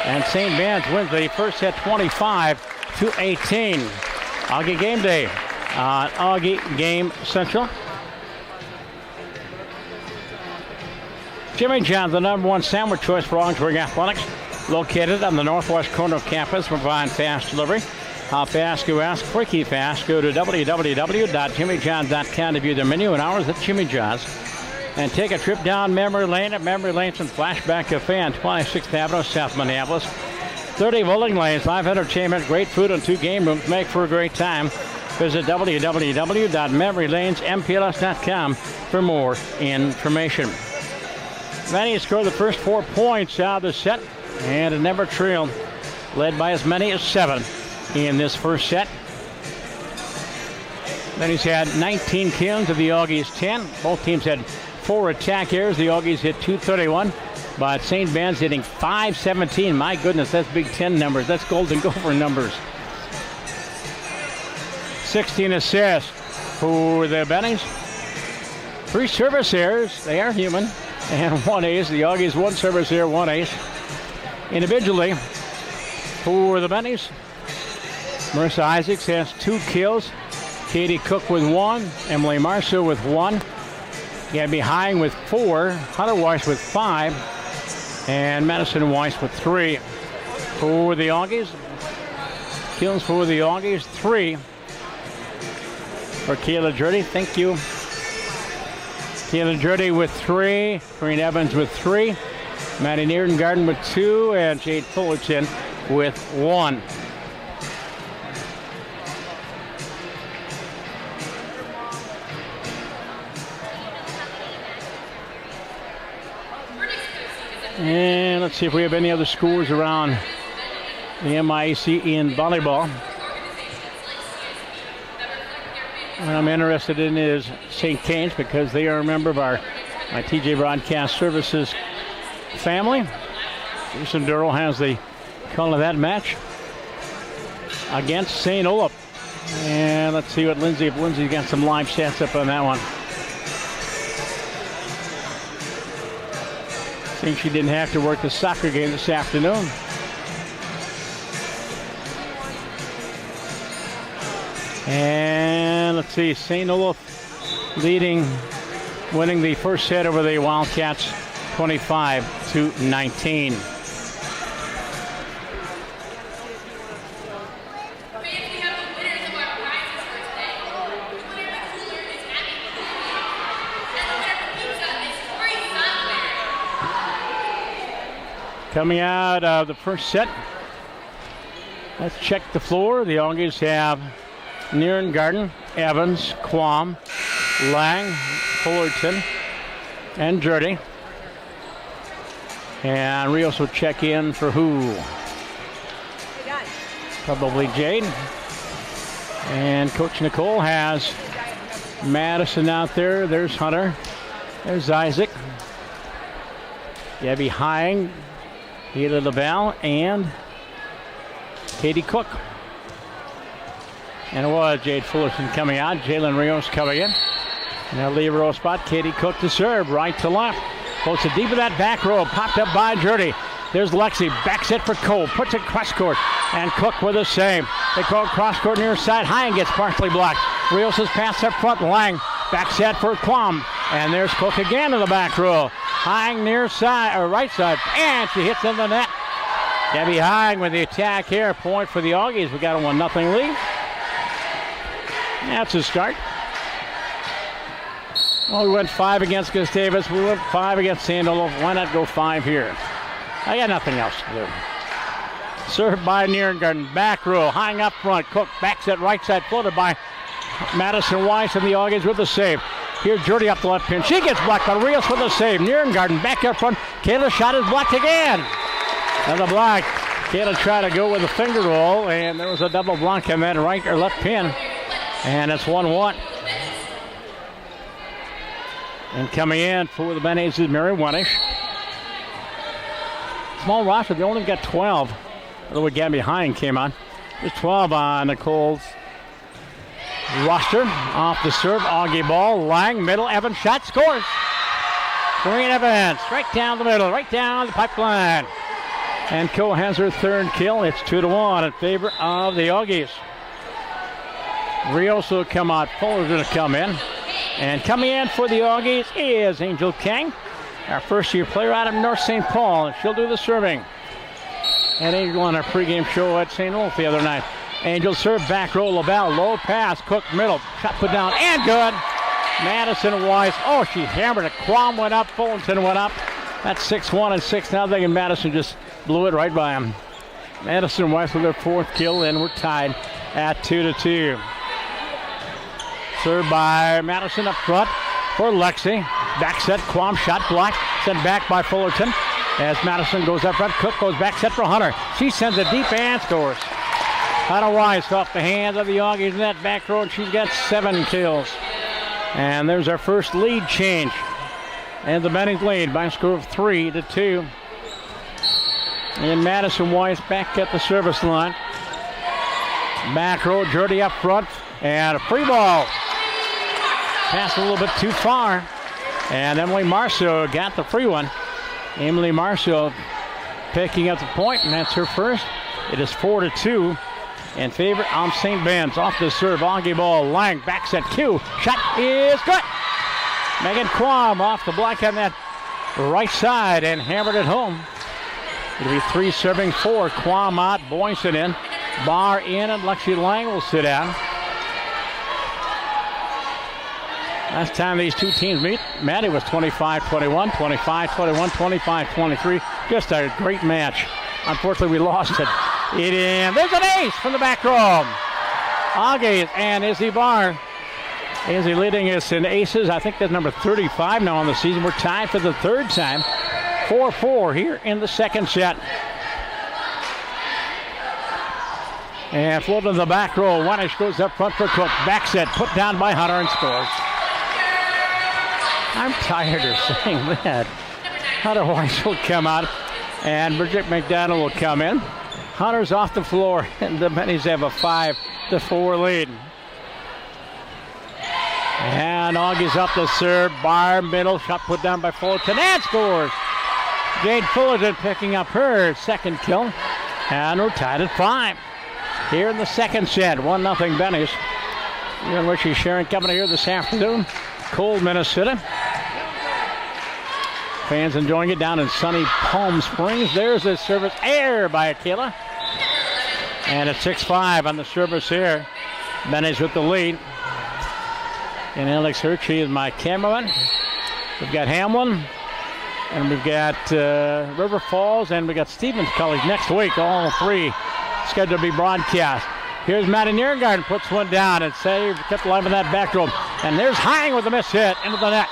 And St. Ben's wins the first set 25-18. Augie Game Day on Augie Game Central. Jimmy John's, the #1 sandwich choice for Augsburg Athletics. Located on the northwest corner of campus, provide fast delivery. How fast, you ask? Freaky fast. Go to www.jimmyjohns.com to view their menu and hours at Jimmy John's. And take a trip down memory lane at Memory Lanes and Flashback Cafe on 26th Avenue, South Minneapolis. 30 bowling lanes, live entertainment, great food, and 2 game rooms. Make for a great time. Visit www.memorylanesmpls.com for more information. Benny scored the first 4 points out of the set, and it never trailed. Led by as many as 7 in this first set. Benny's had 19 kills of the Auggies 10. Both teams had 4 attack errors. The Auggies hit 231, but St. Ben's hitting 517. My goodness, that's Big Ten numbers. That's Golden Gopher numbers. 16 assists for the Bennies. 3 service errors. They are human. And 1 ace. The Auggies 1 service error, 1 ace. Individually for the Bennies, Marissa Isaacs has 2 kills. Katie Cook with 1. Emily Marceau with 1. Gabby Hying with 4. Hunter Weiss with 5. And Madison Weiss with 3. For the Auggies, kills for the Auggies, 3. For Kayla Jurdy, thank you. Kayla Jurdy with 3. Corinne Evans with 3. Maddie Nierengarten with 2. And Jade Fullerton with 1. And let's see if we have any other scores around the MIAC in volleyball. What I'm interested in is St. Kane's, because they are a member of my TJ Broadcast Services family. Jason Durrell has the call of that match against St. Olaf. And let's see what if Lindsay's got some live stats up on that one. I think she didn't have to work the soccer game this afternoon. And let's see, St. Olaf winning the first set over the Wildcats 25-19. Coming out of the first set, let's check the floor. The Auggies have Nierengarten, Evans, Quam, Lang, Fullerton, and Jurdy. And we also check in for who? Probably Jade. And Coach Nicole has Madison out there. There's Hunter. There's Isaac. Gabby Hying, Hila LaValle, and Katie Cook. And it was Jade Fullerton coming out. Jalen Rios coming in. Now libero spot. Katie Cook to serve. Right to left. Goes it deep in that back row. Popped up by Jurdy. There's Lexi. Backs it for Cole. Puts it cross court. And Cook with a save. They call it cross court near side. Hine gets partially blocked. Rios' pass up front. Lang. Back set for Quam. And there's Cook again in the back row. Hine near side, or right side. And she hits in the net. Gabby Hine with the attack here. Point for the Auggies. We got a 1-0 lead. That's a start. Well, we went 5 against Gustavus. We went 5 against St. Olaf. Why not go 5 here? I got nothing else to do. Served by Nierengarten. Back row. High up front. Cook backs it right side. Floated by Madison Weiss and the Auggies with the save. Here's Jurdy up the left pin. She gets blocked by Rios with the save. Nierengarten back up front. Kayla's shot is blocked again. Another block. Kayla tried to go with a finger roll, and there was a double block on that right or left pin. And it's 1-1. And coming in for the Bennies is Mary Wanish. Small roster, they only got 12. Although Gabby Hine came on. There's 12 on Nicole's roster. Off the serve, Augie ball. Lang, middle, Evans shot, scores. Corinne Evans, right down the middle, right down the pipeline. And Cole has her 3rd kill. It's 2-1 in favor of the Auggies. Rios will come out. Fuller's going to come in. And coming in for the Auggies is Angel King, our first-year player out of North St. Paul. And she'll do the serving. And Angel on our pregame show at St. Olaf the other night. Angel serve, back row, LaValle, low pass, Cook middle, shot put down, and good. Madison Weiss, oh, she hammered it. Quam went up, Fullerton went up. That's 6-1 and 6-0, and Madison just blew it right by him. Madison Weiss with her 4th kill, and we're tied at 2-2. Served by Madison up front for Lexi. Back set, Quam shot blocked, sent back by Fullerton. As Madison goes up front, Cook goes back set for Hunter. She sends it deep and scores. Hunter Weiss off the hands of the Auggies in that back row, and she's got 7 kills. And there's our first lead change. And the Bennies lead by a score of 3-2. And Madison Weiss back at the service line. Back row, Jordy up front, and a free ball. Passed a little bit too far, and Emily Marceau got the free one. Emily Marceau picking up the point, and that's her first. It is 4-2 in favor of St. Ben's. Off the serve, Augie ball, Lang, back set Q. Shot is good. Megan Quam off the block on that right side and hammered it home. It'll be 3 serving 4. Quam out, Boynton in, Barr in, and Lexi Lang will sit down. Last time these two teams meet, Maddie was 25-21, 25-21, 25-23. Just a great match. Unfortunately, we lost it. There's an ace from the back row. Auggies and Izzy Barr. Izzy leading us in aces. I think that's number 35 now on the season. We're tied for the third time. 4-4 here in the second set. And floating to the back row. Wanish goes up front for Cook. Back set put down by Hunter and scores. I'm tired of saying that. Hunter Weiss will come out, and Bridget McDonald will come in. Hunter's off the floor, and the Bennies have a 5-4 lead. And Augie's up the serve. Barr middle, shot put down by Fullerton, and scores. Jade Fullerton picking up her second kill, and we're tied at 5. Here in the second set, 1-0 Bennies. Here in Richie Sharon coming here this afternoon. Cold Minnesota. Fans enjoying it down in sunny Palm Springs. There's a service air by Akela. And it's 6-5 on the service here. Bennies with the lead. And Alex Hershey is my cameraman. We've got Hamlin. And we've got River Falls. And we've got Stevens College next week. All 3 scheduled to be broadcast. Here's Maddie Nierengarten, puts one down and saved, kept alive in that back row. And there's Hang with a miss hit into the net.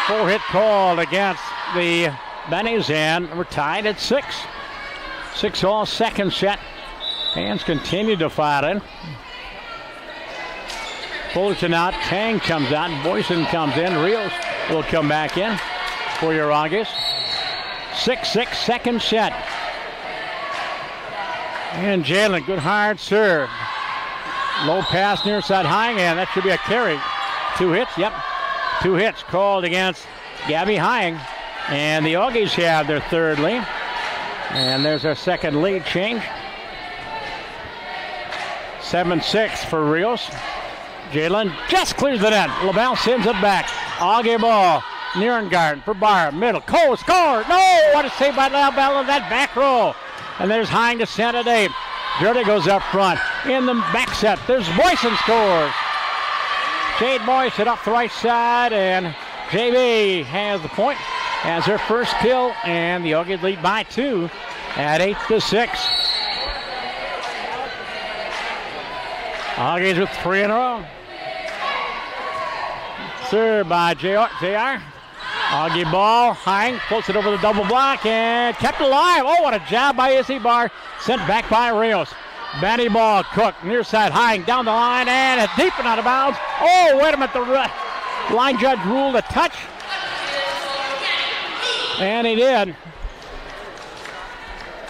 4-hit called against the Bennies, and we're tied at 6. 6-all second set. Fans continue to file in. Fullerton out, Tang comes out, Boyson comes in, Rios will come back in for your August. 6-6 second set. And Jalen, good hard serve. Low pass near side Hang, and that should be a carry. 2 hits, yep. 2 hits called against Gabby Hang. And the Auggies have their third lead. And there's our second lead change. 7-6 for Rios. Jalen just clears the net. LaBelle sends it back. Augie ball. Nierengarten for Barr. Middle. Cole score. No! What a save by LaBelle in that back row. And there's Hang to center Dave. Jordy goes up front. In the back set, there's Boyson scores. Jade Boyson up the right side, and JB has the point. Has her first kill, and the Auggies lead by 2 at 8-6. Auggies with 3 in a row. Served by JR. Augie ball, Hang puts it over the double block and kept alive. Oh, what a job by Izzy Barr. Sent back by Rios. Batty ball, Cook, near side, Hang down the line and it's deep and out of bounds. Oh, wait a minute, the line judge ruled a touch. And he did.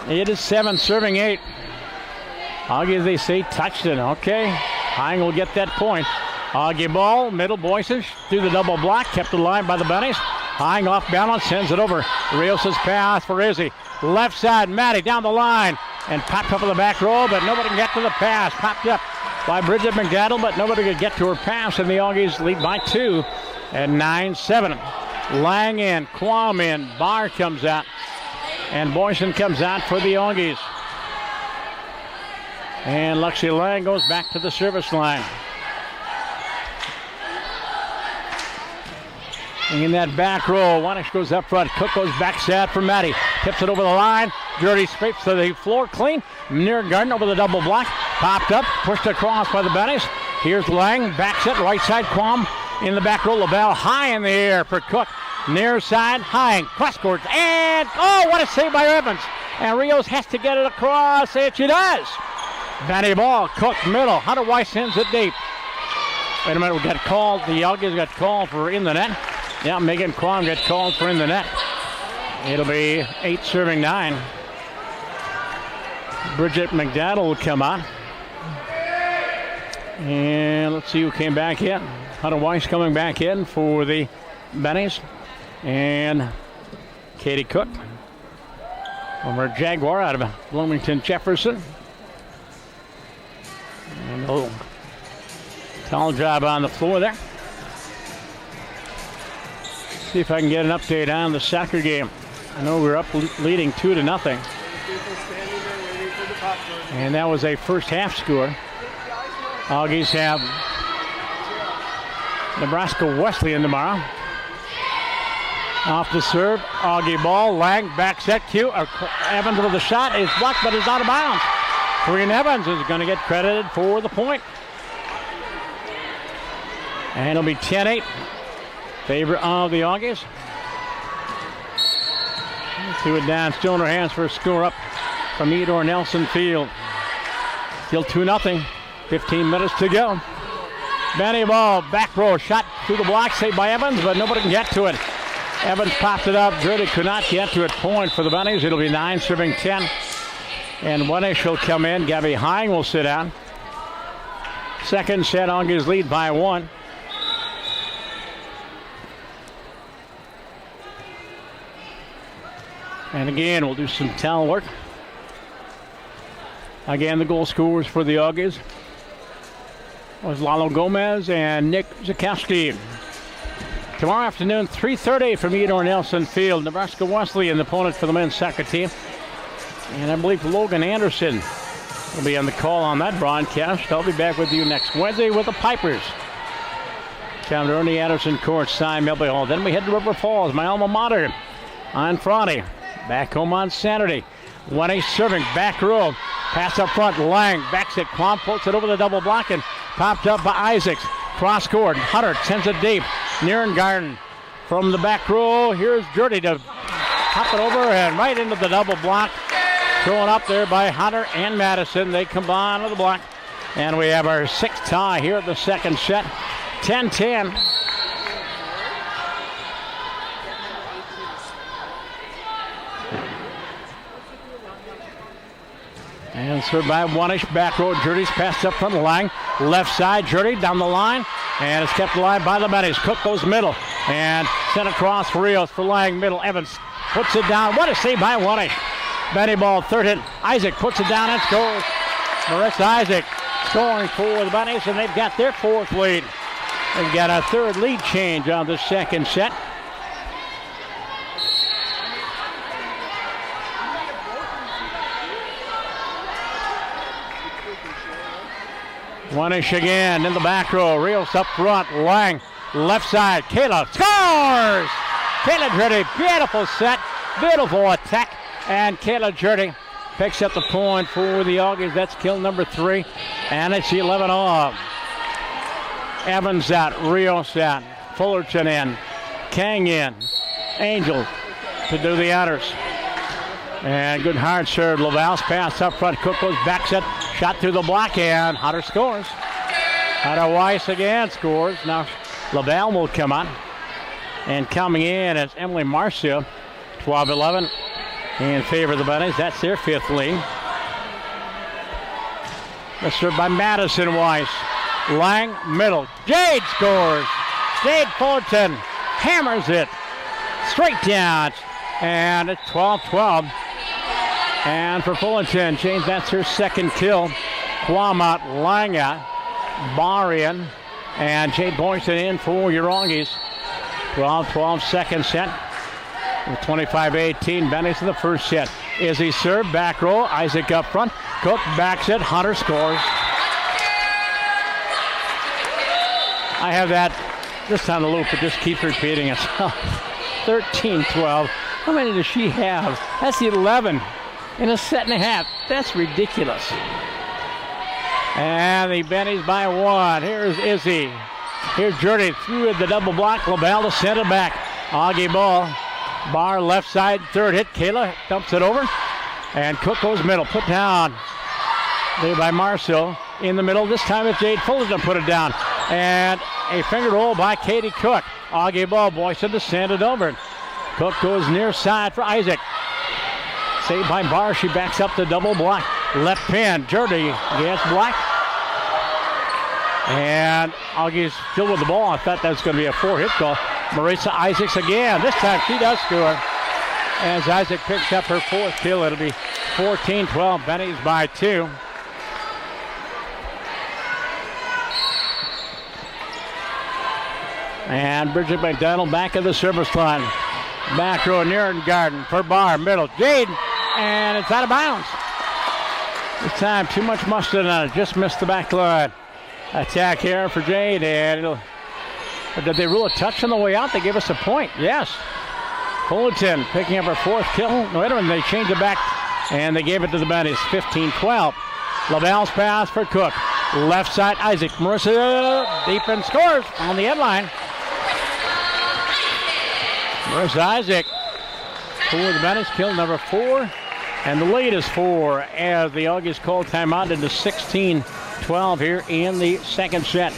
It is 7 serving 8. Augie, they say, touched it. Okay, Hang will get that point. Augie ball, middle, Boyson through the double block, kept alive by the Bennies. Hang off balance, sends it over. Rios' pass for Izzy. Left side, Maddie down the line. And popped up in the back row, but nobody can get to the pass. Popped up by Bridget McDaniel, but nobody could get to her pass. And the Auggies lead by 2 at 9-7. Lang in, Quam in, Barr comes out. And Boyson comes out for the Auggies. And Lexi Lang goes back to the service line. In that back row, Wanish goes up front. Cook goes back set for Maddie. Tips it over the line. Jordy scrapes to the floor clean. Nierengarten over the double block. Popped up, pushed across by the Bennies. Here's Lang, back set, right side, Quam in the back row. LaBelle high in the air for Cook. Near side, Hang, cross court, and oh, what a save by Evans. And Rios has to get it across, and she does. Batty ball, Cook, middle. Hunter Weiss sends it deep. Wait a minute, we got called. The Auggies got called for in the net. Yeah, Megan Quam got called for in the net. It'll be 8 serving 9. Bridget McDaniel will come on And let's see who came back in. Hunter Weiss coming back in for the Bennies. And Katie Cook, former Jaguar out of Bloomington Jefferson. And a tall job on the floor there. See if I can get an update on the soccer game. I know we're up leading 2-0. And that was a first half score. Auggies have Nebraska Wesleyan tomorrow. Off the serve, Augie ball, Lang back set, Q. Evans with a shot, is blocked but is out of bounds. Corrine Evans is going to get credited for the point. And it'll be 10-8. Favor of the Auggies. Let's see what Dan still in her hands for a score up from Edor Nelson Field. Still 2-0. 15 minutes to go. Benny ball, back row, shot through the block, saved by Evans, but nobody can get to it. Evans popped it up. Gertie could not get to it. Point for the Bennies. It'll be 9 serving 10. And Wenish will come in. Gabby Hine will sit down. Second set, Auggies lead by 1. And again, we'll do some talent work. Again, the goal scorers for the Auggies was Lalo Gomez and Nick Zakowski. Tomorrow afternoon, 3:30 from Edor Nelson Field. Nebraska Wesleyan, the opponent for the men's soccer team. And I believe Logan Anderson will be on the call on that broadcast. I'll be back with you next Wednesday with the Pipers. Down to Ernie Anderson Court, Cy Melby Hall. Then we head to River Falls, my alma mater, on Friday. Back home on Saturday. 1-8 serving, back row. Pass up front, Lang backs it. Quam puts it over the double block and popped up by Isaacs. Cross court, Hunter sends it deep. Nierengarten from the back row. Here's Gertie to pop it over and right into the double block. Thrown up there by Hunter and Madison. They combine with the block. And we have our 6th tie here at the second set. 10-10. And served by Wenish, back row. Gertie's passed up front, Lang. Left side, Gertie down the line. And it's kept alive by the Bennies. Cook goes middle. And sent across for Rios for Lang, middle. Evans puts it down. What a save by Wenish. Benny ball, third hit. Isaac puts it down and scores. Marissa Isaac scoring for the Bennies, and they've got their 4th lead. They've got a 3rd lead change on the second set. Wenish again in the back row. Rios up front. Lang left side. Kayla scores! Kayla Gertie, beautiful set. Beautiful attack. And Kayla Gertie picks up the point for the Auggies. That's kill number 3. And it's 11 off. Evans out. Rios out. Fullerton in. Kang in. Angel to do the honors. And good hard serve. Laval's pass up front. Cook goes back set. Shot through the block and Hunter scores. Hunter Weiss again scores. Now Laval will come on. And coming in is Emily Marcia. 12-11 in favor of the Bennies. That's their 5th lead. That's served by Madison Weiss. Lang middle. Jade scores. Jade Fullerton hammers it straight down. And it's 12-12. And for Fullerton, James, that's her 2nd kill. Quamat, Langa, Barian, and Jade Boynton in for your Auggies. 12-12 second set. With 25-18, Bennies in the first set. Izzy serve, back row, Isaac up front. Cook backs it, Hunter scores. I have that just on the loop, it just keeps repeating itself. 13-12. How many does she have? That's 11 in a set and a half. That's ridiculous. And the Bennies by 1. Here's Izzy. Here's Gertie through the double block. LaBelle to send it back. Augie ball. Bar left side, 3rd hit. Kayla dumps it over. And Cook goes middle. Put down there by Marceau. In the middle. This time it's Jade Fullerton put it down. And a finger roll by Katie Cook. Augie ball. Boyson to send it over. Cook goes near side for Isaac. Saved by Barr. She backs up the double block. Left pin. Gertie gets blocked. And Auggies still with the ball. I thought that was going to be a 4-hit call. Marissa Isaacs again. This time she does score. As Isaac picks up her 4th kill, it'll be 14-12. Bennies by 2. And Bridget McDonald back at the service line. Back row near Garden for Barr. Middle. Jade. And it's out of bounds. This time too much mustard on it. Just missed the back line. Attack here for Jade. And did they rule a touch on the way out? They gave us a point. Yes. Fullerton picking up her 4th kill. No, wait a minute. They changed it back. And they gave it to the Bennies. 15-12. Lavelle's pass for Cook. Left side, Isaac. Marissa deep and scores on the end line. Marissa Isaac for the Bennies, kill number 4. And the lead is 4 as the Auggies call timeout into 16-12 here in the second set.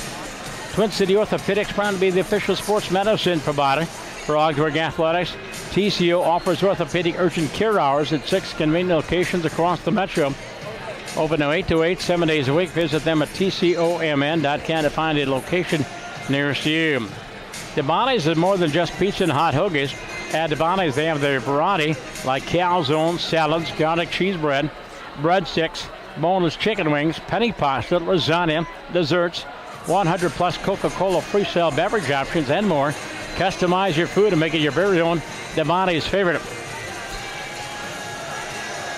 Twin City Orthopedics proud to be the official sports medicine provider for Augsburg Athletics. TCO offers orthopedic urgent care hours at 6 convenient locations across the metro. Open from 8 to 8, 7 days a week. Visit them at tcomn.com to find a location nearest you. DeBonnie's is more than just pizza and hot hoagies. At DeBonnie's, they have their variety like calzone, salads, garlic cheese bread, breadsticks, boneless chicken wings, penny pasta, lasagna, desserts, 100-plus Coca-Cola free-sale beverage options, and more. Customize your food and make it your very own DeBonnie's favorite.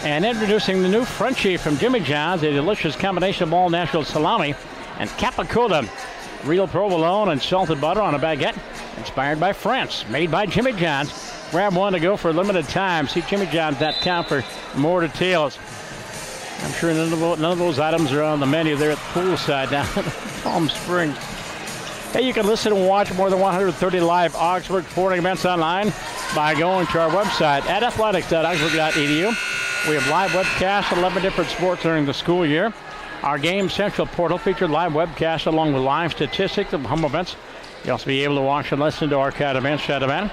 And introducing the new Frenchie from Jimmy John's, a delicious combination of all-natural salami and capicola. Real provolone and salted butter on a baguette, inspired by France, made by Jimmy John's. Grab one to go for a limited time. See jimmyjohns.com for more details. I'm sure none of those items are on the menu there at the poolside down in Palm Springs. Hey, you can listen and watch more than 130 live Augsburg sporting events online by going to our website at athletics.augsburg.edu. We have live webcasts of 11 different sports during the school year. Our Game Central portal featured live webcasts along with live statistics of home events. You'll also be able to watch and listen to archive events at event.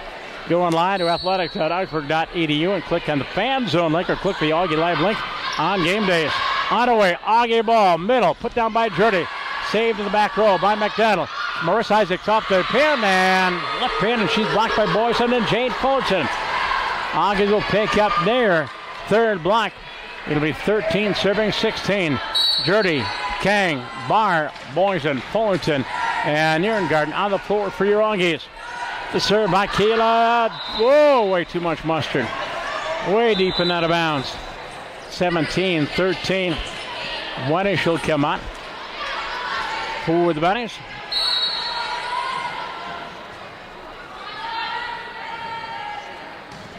Go online to athletics.augsburg.edu and click on the Fan Zone link or click the Augie Live link on game days. On the way, Augie ball, middle, put down by Jurdy. Saved in the back row by McDonald. Marissa Isaacs off the pin and left pin, and she's blocked by Boyson and Jade Fullerton. Augies will pick up their 3rd block. It'll be 13 serving 16. Jurdy, Kang, Barr, Boyson, Fullerton, and Nierengarten on the floor for your Augies. The serve by Keela. Whoa, way too much mustard. Way deep and out of bounds. 17-13. Wendish will come out for the Bennies.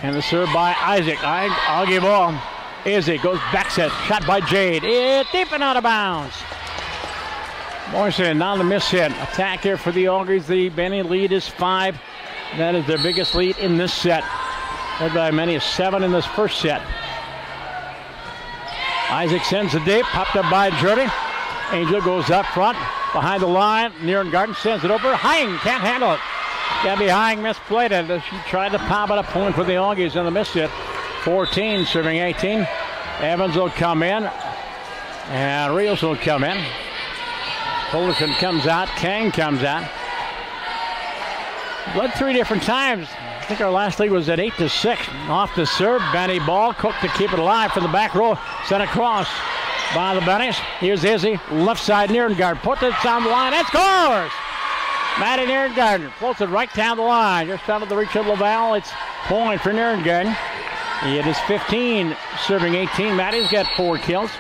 And the serve by Isaac. Augie ball. Izzy goes back set. Shot by Jade. It deep and out of bounds. Morrison on the miss hit. Attack here for the Augies. The Benny lead is 5. That is their biggest lead in this set. Led by many as 7 in this first set. Isaac sends it deep. Popped up by Jurdy. Angel goes up front. Behind the line. Nierengarten sends it over. Hang can't handle it. Gabby Hang misplayed it. She tried to pop it up, point for the Augies in the miss hit. 14 serving 18. Evans will come in. And Rios will come in. Fullerton comes out. Kang comes out. Led 3 different times. I think our last lead was at 8-6. Off the serve. Benny ball. Cook to keep it alive from the back row. Sent across by the Bennies. Here's Izzy. Left side Nierengarten. Puts it down the line and scores! Maddie Nierengarten floats it right down the line. Just out of the reach of Laval. It's point for Nierengarten. It is 15 serving 18. Maddie's got 4 kills.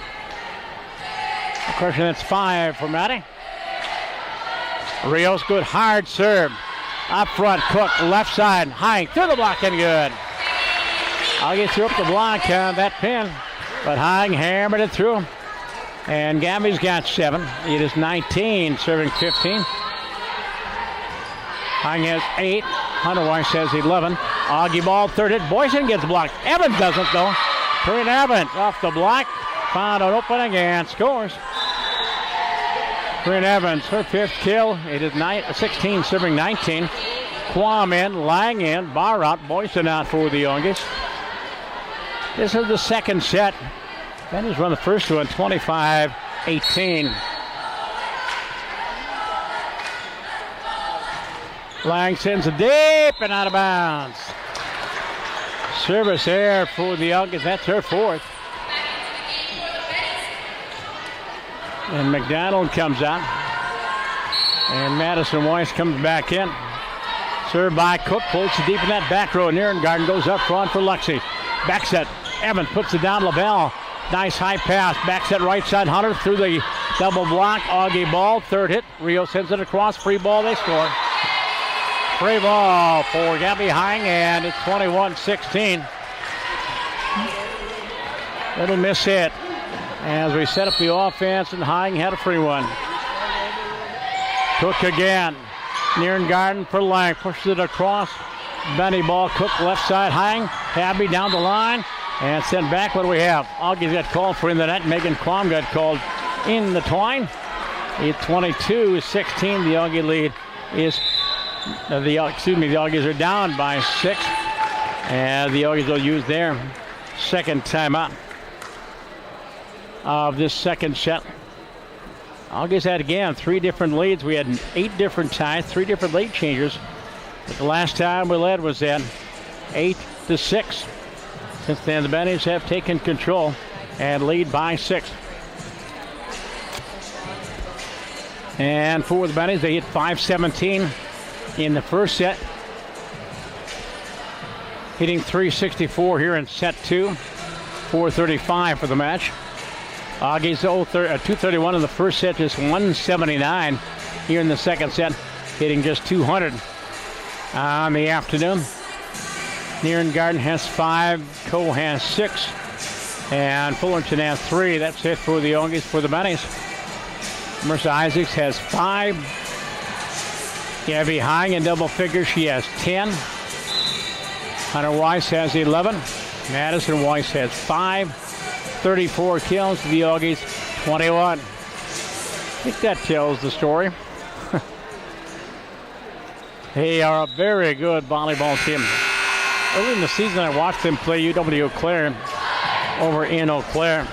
Of course, that's 5 for Maddie. Rios, good hard serve. Up front, Cook, left side, Hang through the block and good. Augie threw up the block on that pin, but Hang hammered it through. And Gabby's got 7. It is 19, serving 15. Hang has 8. Hunter Weiss has 11. Augie ball, 3rd hit. Boyson gets blocked. Evans doesn't, though. Corinne Evans off the block. Found an opening and scores. Corinne Evans, her 5th kill. It is 16, serving 19. Quam in, Lang in, Barr out, Boyson out for the Augies. This is the second set. Bennies run the first one, 25-18. Lang sends it deep and out of bounds. Service error for the Auggies. That's her fourth. And McDonald comes out. And Madison Weiss comes back in. Served by Cook. Pulls it deep in that back row. Nierengarten goes up front for Lexi. Back set. Evans puts it down. LaBelle. Nice high pass. Back set right side. Hunter through the double block. Augie ball. Third hit. Rio sends it across. Free ball. They score. Free ball for Gabby Hang, and it's 21-16. Little miss hit as we set up the offense, and Hang had a free one. Cook again. Nierengarten for Lang. Pushes it across. Benny ball. Cook left side. Hang. Tabby down the line and sent back. What do we have? Auggies got called for in the net. Megan Quam got called in the twine. It's 22-16. The Augie lead is the Auggies are down by 6, and the Auggies will use their second timeout of this second set. Auggies had again 3 different leads. We had 8 different ties, 3 different late changers. But the last time we led was at 8-6. Since then, the Bennies have taken control and lead by 6. And for the Bennies, they hit 517 in the first set, hitting 364 here in set 2, 435 for the match. Auggies 231 in the first set, just 179 here in the second set, hitting just 200 on the afternoon. Nierengarten has 5, Coe has 6, and Fullerton has 3. That's it for the Auggies for the Bennies. Mercer Isaacs has 5. Gabby Hang in double figures, she has 10. Hunter Weiss has 11. Madison Weiss has 5. 34 kills to the Auggies, 21. I think that tells the story. They are a very good volleyball team. Early in the season, I watched them play UW Eau Claire over in Eau Claire.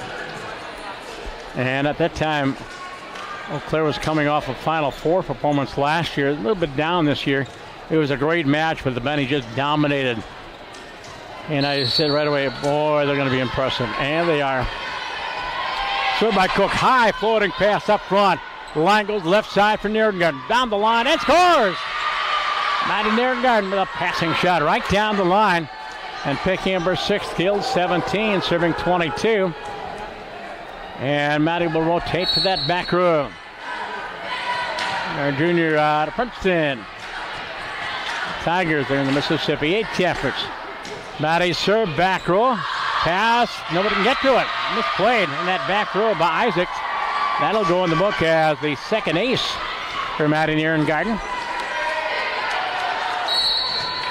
And at that time, Eau Claire was coming off a Final Four performance last year, a little bit down this year. It was a great match, but the Bennies just dominated. And I said right away, boy, they're going to be impressive. And they are. Served by Cook, high floating pass up front. Line goes left side for Nierengarten. Down the line and scores! Maddie Nierengarten with a passing shot right down the line. And picking up her 6th kill, 17, serving 22. And Maddie will rotate to that back row. Our junior out of Princeton. Tigers are in the Mississippi. 8 efforts. Maddie serve back row. Pass. Nobody can get to it. Misplayed in that back row by Isaacs. That'll go in the book as the second ace for Maddie Nierengarten.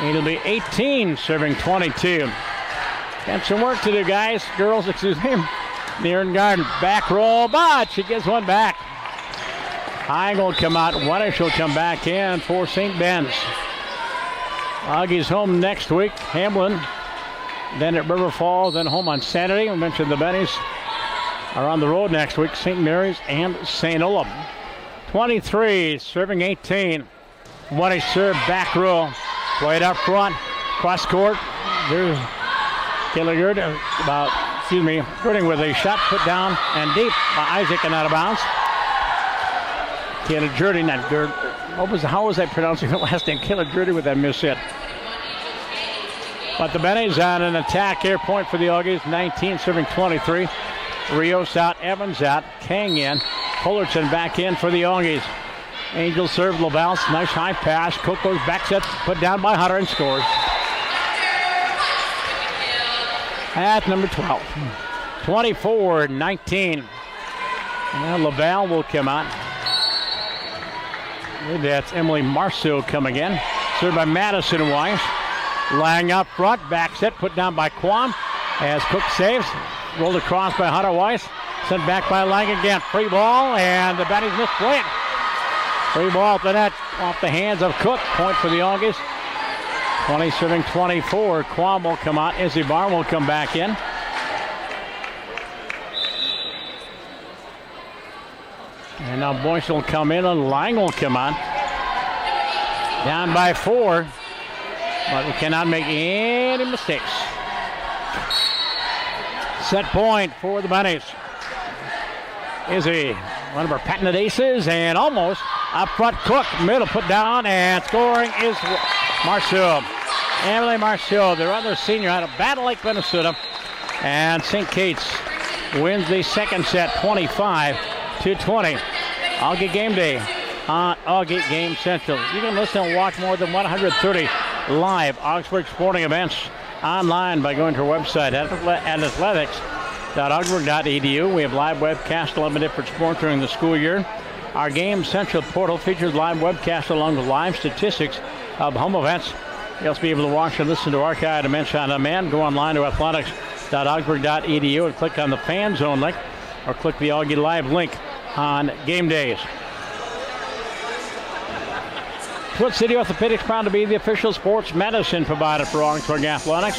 It'll be 18, serving 22. Got some work to do, guys. Girls, excuse me. Nierengarten back row, but she gets one back. High will come out. Weddish will come back in for St. Ben's. Auggies home next week. Hamlin, then at River Falls, then home on Saturday. We mentioned the Bennies are on the road next week. St. Mary's and St. Olaf. 23, serving 18. Weddish serve back row. Played up front. Cross court. There's Gilligard Girding with a shot put down and deep by Isaac and out of bounds. Gilligard, not Gerd. How was I pronouncing the last name? Gilligard with that miss hit. But the Bennies on an attack here. Point for the Auggies. 19 serving 23. Rios out. Evans out. Kang in. Fullerton back in for the Auggies. Angel serve. LaBelle. Nice high pass. Cook goes back set. Put down by Hunter and scores. At number 12. 24-19. Now LaBelle will come out. That's Emily Marceau coming in. Served by Madison Weiss. Lang up front. Back set. Put down by Quam. As Cook saves. Rolled across by Hunter Weiss. Sent back by Lang again. Free ball. And the Bennies misplay it. Free ball to the net. Off the hands of Cook. Point for the Auggies. 20 serving 24. Quam will come out. Izzy Barr will come back in. And now Boyce will come in and Lang will come on. Down by 4, but we cannot make any mistakes. Set point for the Bennies. Izzy, one of our patented aces, and almost up front. Cook, middle, put down, and scoring is Marceau. Emily Marceau, their other senior out of Battle Lake, Minnesota. And St. Kate's wins the second set 25-20. Augie Game Day on Augie Game Central. You can listen and watch more than 130 live Augsburg sporting events online by going to our website at athletics.augsburg.edu. We have live webcasts 11 different sports during the school year. Our Game Central portal features live webcasts along with live statistics of home events. You'll also be able to watch and listen to archived events on demand. Go online to athletics.augsburg.edu and click on the Fan Zone link or click the Augie Live link on game days. Twin City Orthopedics proud to be the official sports medicine provider for Augsburg Athletics.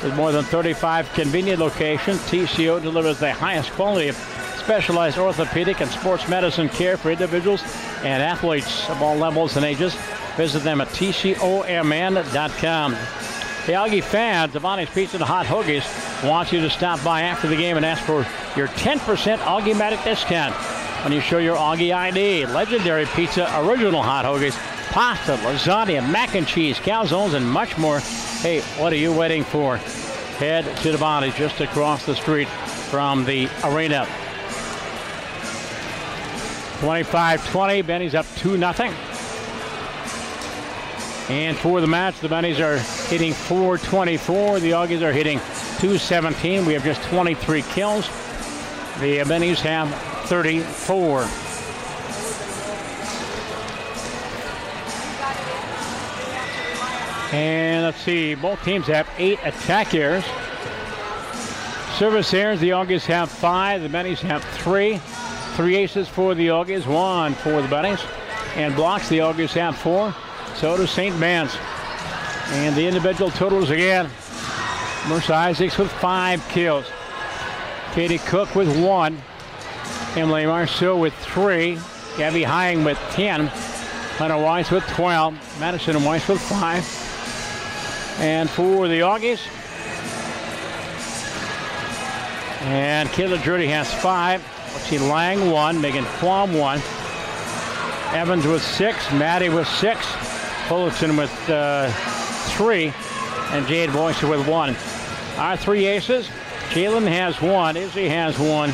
With more than 35 convenient locations, TCO delivers the highest quality of specialized orthopedic and sports medicine care for individuals and athletes of all levels and ages. Visit them at tcomn.com. The Augie fans of Bonnie's Pizza and Hot Hoagies want you to stop by after the game and ask for your 10% Augie-matic discount when you show your Augie ID. Legendary pizza, original hot hoagies, pasta, lasagna, mac and cheese, calzones, and much more. Hey, what are you waiting for? Head to the Bonnie's just across the street from the arena. 25-20, Bennies up 2-0. And for the match, the Bennies are hitting .424. The Augies are hitting .217. We have just 23 kills. The Bennies have 34. And let's see, both teams have 8 attack errors. Service errors, the Augies have 5. The Bennies have 3. 3 aces for the Augies, 1 for the Bennies. And blocks, the Augies have 4. So does St. Ben's. And the individual totals again. Mercer Isaacs with 5 kills. Katie Cook with 1. Emily Marceau with 3. Gabby Hying with 10. Hunter Weiss with 12. Madison and Weiss with 5. And for the Augies. And Kayla Drudy has 5. Let's see, Lang 1. Megan Quam 1. Evans with 6. Maddie with 6. Fullerton with 3, and Jade Boyce with 1. Our 3 aces, Jalen has 1, Izzy has 1,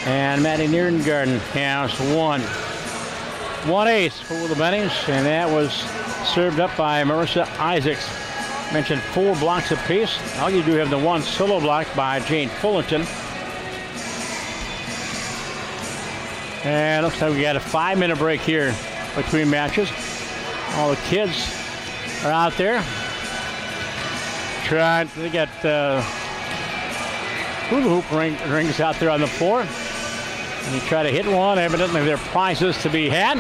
and Maddie Nierengarten has 1. 1 ace for the Bennies, and that was served up by Marissa Isaacs. Mentioned 4 blocks apiece. All you do have the 1 solo block by Jane Fullerton. And looks like we got a 5-minute break here between matches. All the kids are out there trying. They got hula hoop rings out there on the floor. And you try to hit one. Evidently, there are prizes to be had.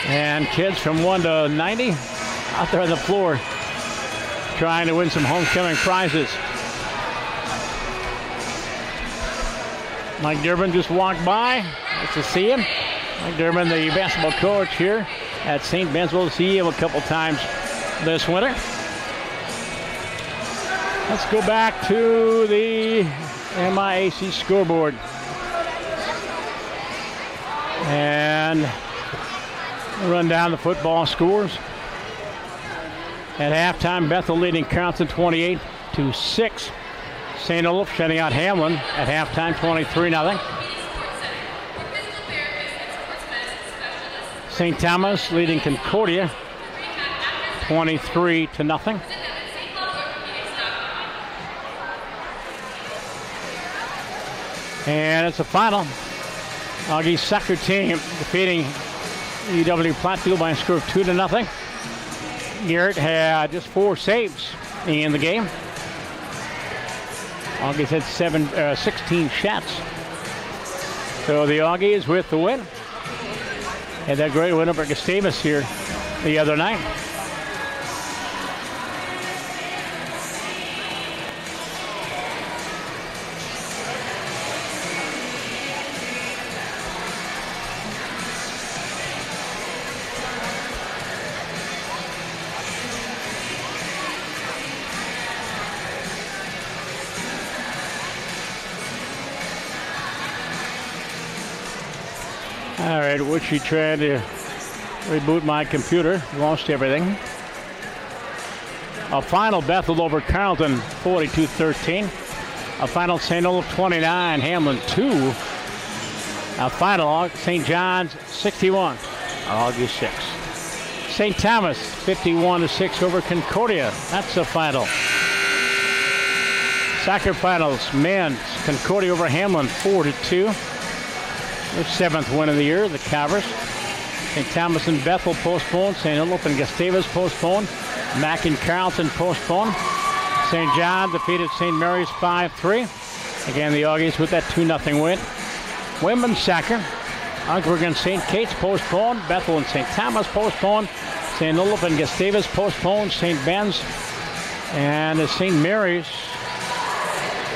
And kids from 1 to 90 out there on the floor trying to win some homecoming prizes. Mike Durbin just walked by. Nice to see him. Mike Durbin, the basketball coach here at St. Ben's. We'll see him a couple times this winter. Let's go back to the MIAC scoreboard. And run down the football scores. At halftime, Bethel leading Carrollton 28-6. St. Olaf shutting out Hamlin at halftime, 23-0. St. Thomas leading Concordia 23-0. And it's a final. Augie's soccer team defeating UW Platteville by a score of 2-0. Garrett had just 4 saves in the game. Augie's had 16 shots. So the Augies with the win. Had that great win over Gustavus here the other night. All right, Witchy trying to reboot my computer. Lost everything. A final Bethel over Carleton, 42-13. A final St. Olaf 29, Hamlin 2. A final St. John's 61, August 6. St. Thomas 51-6 over Concordia. That's the final. Soccer finals, men's Concordia over Hamlin 4-2. Their 7th win of the year, the Cavers. St. Thomas and Bethel postponed. St. Olaf and Gustavus postponed. Mac and Carleton postponed. St. John defeated St. Mary's 5-3. Again, the Auggies with that 2-0 win. Women's soccer, Augsburg and St. Kate's postponed. Bethel and St. Thomas postponed. St. Olaf and Gustavus postponed. St. Ben's and St. Mary's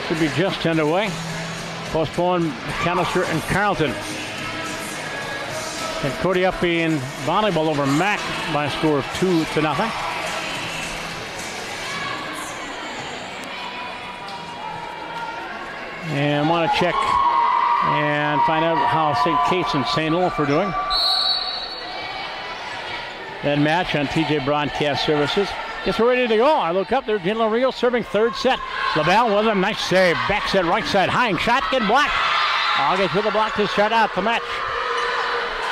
should be just underway. Postponed McAllister and Carleton. Concordia up in volleyball over Mac by a score of 2-0. And I want to check and find out how St. Kate's and St. Olaf are doing. That match on TJ Broadcast Services. Guess we're ready to go. I look up there. Gina Rio serving third set. LaBelle with a nice save. Back set right side. High shot. Get blocked. Auggies with a block to start out the match.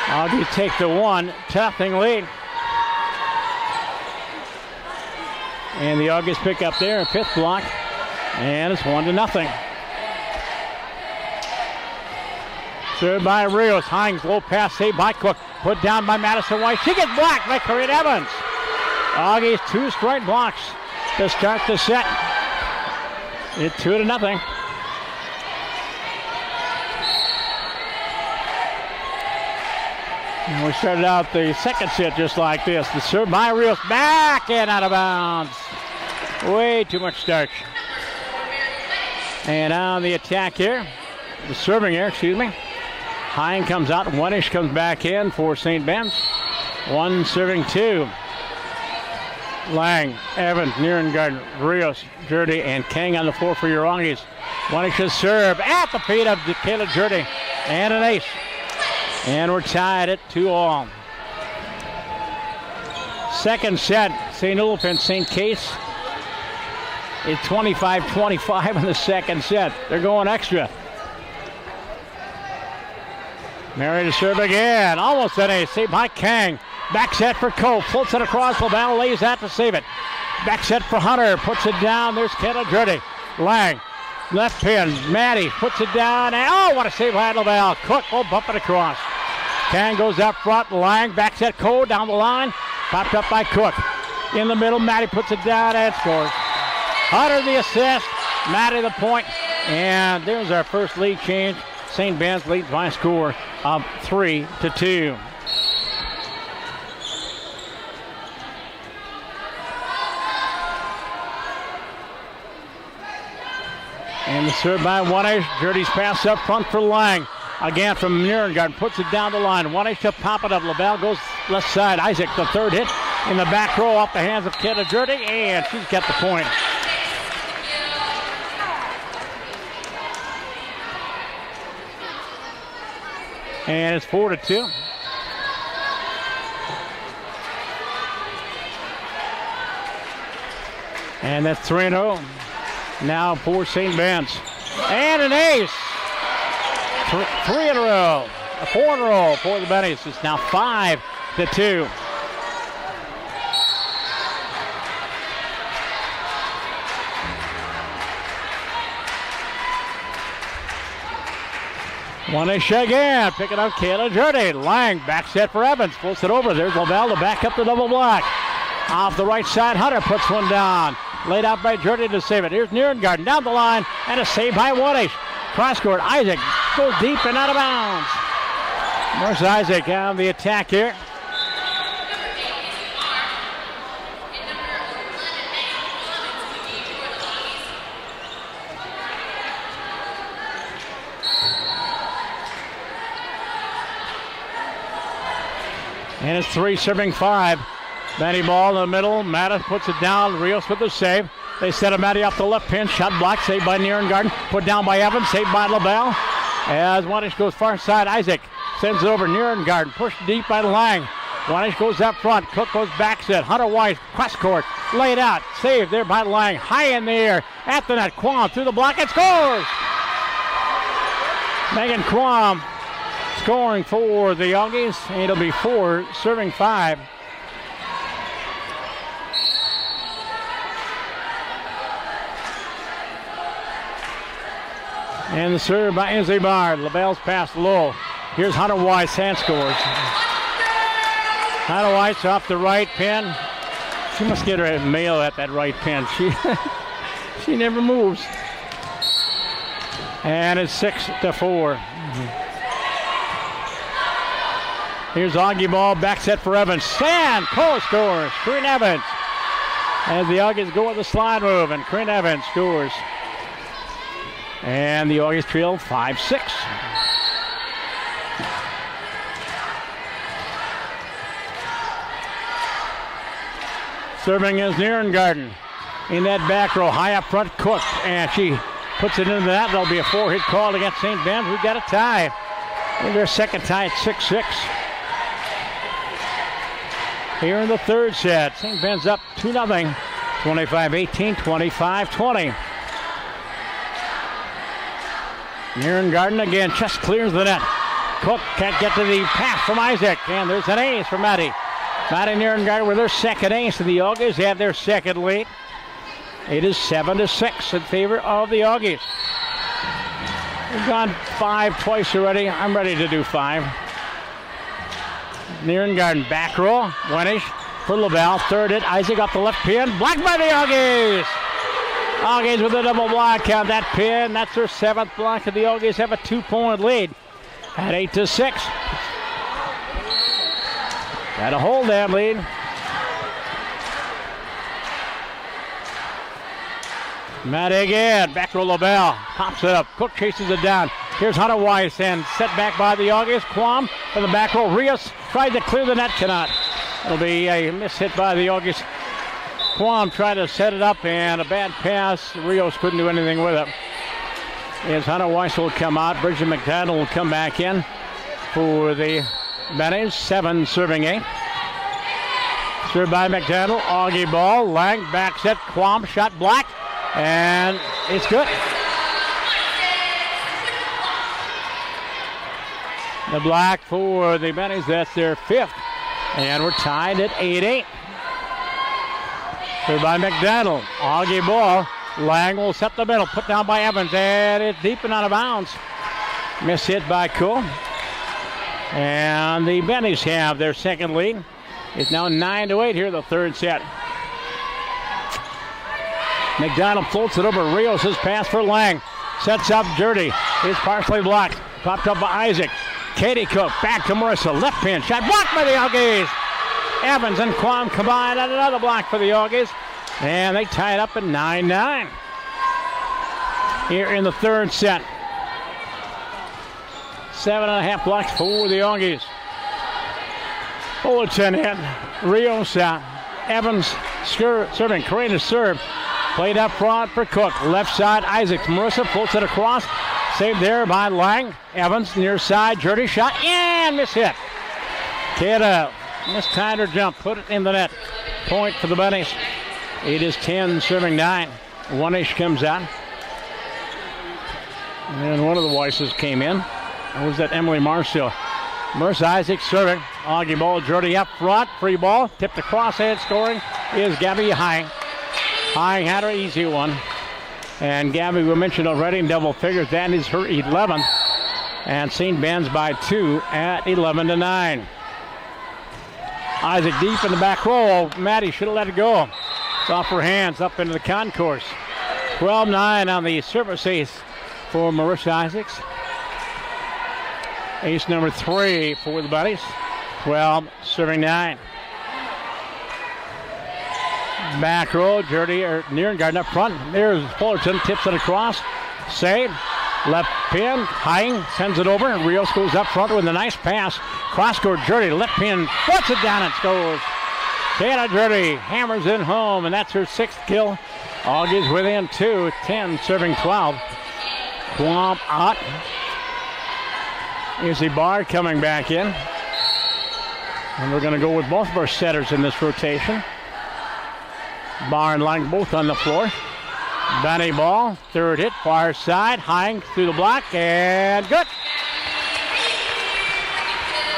Auggies take the 1-0 lead. And the Auggies pick up there. 5th block. And it's 1-0. Served by Rios. Hines, low pass saved by Cook. Put down by Madison White. She gets blocked by Corinne Evans. Auggies 2 straight blocks to start the set. It's 2-0. And we started out the second set just like this. The serve by Rios. Back and out of bounds. Way too much starch. And on the attack here. The serving here, excuse me. Hine comes out, One-ish comes back in for St. Ben's. 1 serving 2. Lang, Evans, Nierengarten, Rios, Jurdy, and King on the floor for your Auggies. One-ish's serve at the feet of Kayla Jurdy, and an ace. And we're tied at 2-all. Second set, St. Olaf and St. Case. It's 25-25 in the second set. They're going extra. Mary to serve again. Almost an ace. Saved by Kang. Back set for Coe. Floats it across. LaBelle lays that to save it. Back set for Hunter. Puts it down. There's Kayla Jurdy. Lang. Left pin. Maddie puts it down. And oh, what a save by LaBelle. Cook will bump it across. Kang goes up front. Lang. Back set Coe down the line. Popped up by Cook. In the middle. Maddie puts it down and scores. Hunter the assist. Maddie the point. And there's our first lead change. St. Ben's leads by a score of 3-2. And the serve by One-ish. Jurdy's pass up front for Lang. Again from Nierengarten. Puts it down the line. One-ish to pop it up. LaBelle goes left side. Isaac, the third hit in the back row off the hands of Kayla Jurdy. And she's got the point. And it's 4-2. And that's 3-0. Now for St. Ben's. And an ace. 3 in a row. 4 in a row for the Bennies. It's now 5-2. One-ish again, picking up Kayla Jurdy. Lang, back set for Evans, floats it over. There's LaBelle to back up the double block. Off the right side, Hunter puts one down. Laid out by Jurdy to save it. Here's Nierengarten down the line, and a save by One-ish. Cross court, Isaac goes deep and out of bounds. There's Isaac on the attack here. And it's 3 serving 5. Benny ball in the middle. Mattis puts it down. Rios with the save. They set a Matty off the left pin. Shot blocked. Saved by Nierengarten. Put down by Evans. Saved by LaBelle. As One-ish goes far side. Isaac Sends it over Nierengarten. Pushed deep by Lang. Wanish goes up front. Cook goes back set. Hunter Weiss, cross court. Laid out. Saved there by Lang. High in the air. At the net. Quam through the block and scores! Megan Quam scoring for the Auggies. It'll be 4, serving 5. And the serve by Izzy Bard. LaBelle's pass low. Here's Hunter Weiss, hand scores. Hunter Weiss off the right pin. She must get her mail at that right pin. She never moves. And it's 6-4. Here's Augie ball, back set for Evans. Sand, Cole scores. Corinne Evans. As the Augies go with the slide move, and Corinne Evans scores. And the Augies trail 5-6. Serving is Nierengarten. In that back row, high up front, Cook. And she puts it into that. There'll be a 4-hit call against St. Ben's. We've got a tie. And their second tie at 6-6. Here in the third set, St. Ben's up 2-0. 25-18, 25-20. Nierengarten again, just clears the net. Cook can't get to the pass from Isaac. And there's an ace for Maddie. Maddie Nierengarten with their second ace. And the Auggies have their second lead. It is 7-6 in favor of the Auggies. We've gone 5 twice already. I'm ready to do 5. Nierengarten back row. Wenish for LaBelle. Third hit. Isaac up the left pin. Blocked by the Auggies. Auggies with a double block on that pin. That's their 7th block. And the Auggies have a 2-point lead at 8-6. Got to hold that lead. Matt again, back to LaBelle, pops it up. Cook chases it down. Here's Hunter Weiss and set back by the Auggies. Quam for the back row. Rios tried to clear the net, cannot. It'll be a miss hit by the Auggies. Quam tried to set it up and a bad pass. Rios couldn't do anything with it. As Hunter Weiss will come out, Bridget McDonald will come back in for the Bennies. 7 serving 8. Served by McDonald. Augie ball. Lang back set. Quam shot blocked. And it's good. The block for the Bennies, that's their 5th. And we're tied at 8-8. Served by McDonald. Augie ball. Lang will set the middle. Put down by Evans. And it's deep and out of bounds. Miss hit by Cole. And the Bennies have their second lead. It's now 9-8 here in the third set. McDonald floats it over. Rios' pass for Lang. Sets up dirty. It's partially blocked. Popped up by Isaac. Katie Cook back to Marissa. Left pin. Shot blocked by the Auggies. Evans and Quam combined on another block for the Auggies. And they tie it up at 9-9. Here in the third set. 7.5 blocks for the Auggies. Fullerton in. Rios out. Evans serving. Karina serve. Played up front for Cook. Left side, Isaac. Marissa floats it across. Saved there by Lang. Evans near side. Dirty shot. And miss hit. Kata mistimed her jump. Put it in the net. Point for the Bennies. It is 10 serving 9. One-ish comes out. And one of the Weisses came in. That was that Emily Marshall. Marissa Isaac serving. Augie ball. Dirty up front. Free ball. Tipped across head. Scoring is Gabby High. High had her easy one. And Gabby, we mentioned already in double figures, that is her 11th. And St. Ben's by 2 at 11-9. Isaac deep in the back row. Maddie should have let it go. It's off her hands up into the concourse. 12-9 on the service ace for Marissa Isaacs. Ace number 3 for the Buddies. 12 serving 9. Back row, Dirty or Nierengarten up front. There's Fullerton, tips it across. Save. Left pin. High sends it over. Rios goes up front with a nice pass. Cross court, Dirty. Left pin. Puts it down and scores. Kayla Dirty hammers in home, and that's her 6th kill. Auggies within 2. 10 serving 12. Quam out. Izzy Barr coming back in. And we're going to go with both of our setters in this rotation. Barr and Lang both on the floor. Benny ball, third hit, far side, Hine through the block, and good.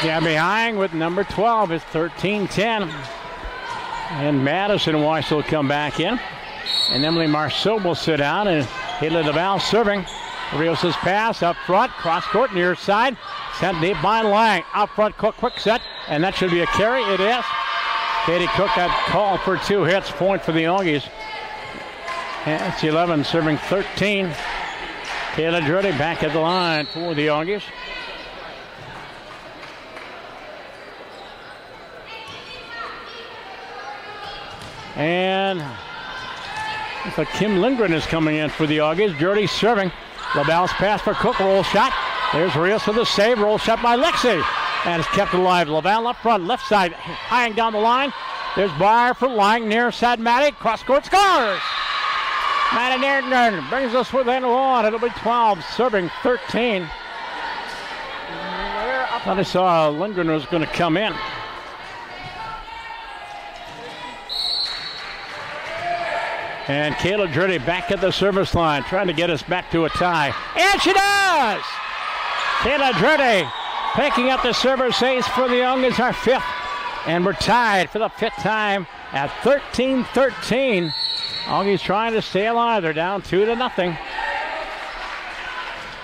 Gabby Hine with number 12 is 13-10. And Madison Weiss will come back in. And Emily Marceau will sit down, and Haley LaValle serving. Rios' pass up front, cross court near side, sent deep by Lang. Out front, Cook, quick set, and that should be a carry. It is. Katie Cook got called for 2 hits, point for the Auggies. And it's 11 serving 13. Kayla Drury back at the line for the Auggies. And looks like Kim Lindgren is coming in for the Auggies. Drury serving. LaValle's pass for Cook, roll shot. There's Rios with the save, roll shot by Lexi. And it's kept alive. LaValle up front, left side, hanging down the line. There's Barr for Lang, near side Maddie, cross court scores. Maddie Nairn brings us within 1. It'll be 12, serving 13. I thought I saw Lindgren was going to come in. And Kayla Drury back at the service line, trying to get us back to a tie. And she does! Kayla Drury picking up the service ace for the Auggies, our 5th. And we're tied for the 5th time at 13-13. Auggies trying to stay alive. They're down 2-0.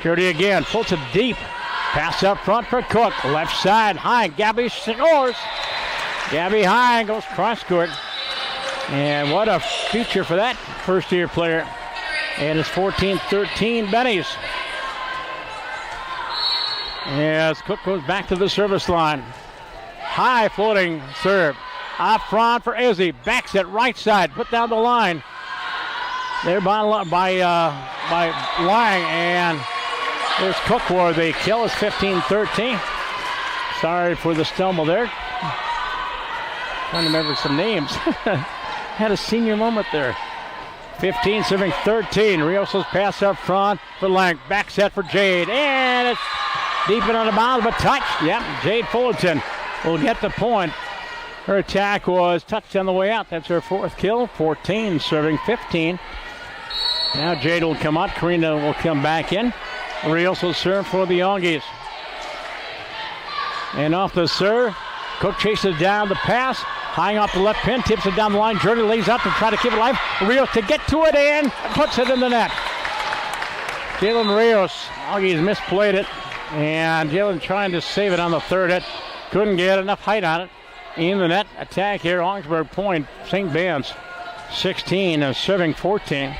Drury again, puts it deep. Pass up front for Cook. Left side, Hine. Gabby scores. Gabby Hine goes cross court. And what a feature for that first-year player. And it's 14-13 Bennies. As Cook goes back to the service line. High floating serve. Up front for Izzy. Backs it right side. Put down the line. There by Lang. And there's Cook for the kill. It's 15-13. Sorry for the stumble there. Trying to remember some names. Had a senior moment there. 15 serving 13. Rios' pass up front for Lang. Back set for Jade. And it's deep and out of bounds, but touched. Yep, Jade Fullerton will get the point. Her attack was touched on the way out. That's her 4th kill. 14 serving 15. Now Jade will come out. Karina will come back in. Rios will serve for the Auggies. And off the serve, Cook chases down the pass. High off the left pin, tips it down the line. Jordan lays up to try to keep it alive. Rios to get to it and puts it in the net. Jalen Rios, Auggies misplayed it. And Jalen trying to save it on the 3rd hit. Couldn't get enough height on it. In the net attack here, Augsburg point. St. Ben's 16 and serving 14.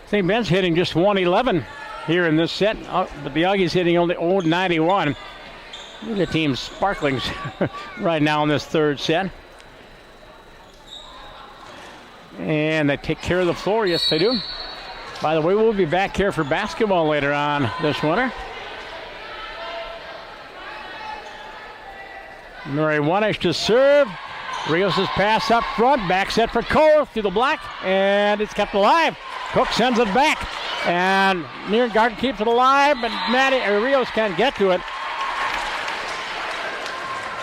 St. Ben's hitting just 111 here in this set, but the Auggies hitting only 091. The team's sparkling right now in this 3rd set. And they take care of the floor. Yes, they do. By the way, we'll be back here for basketball later on this winter. Murray Wanish to serve. Rios' pass up front. Back set for Cole through the block. And it's kept alive. Cook sends it back. And near guard keeps it alive. But Rios can't get to it.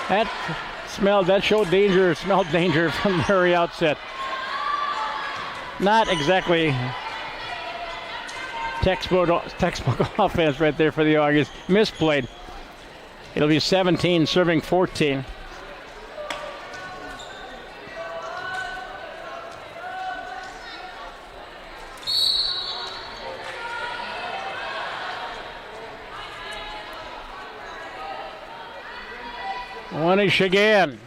That showed danger, smelled danger from the very outset. Not exactly textbook offense right there for the Auggies. Misplayed. It'll be 17 serving 14. Wanish again.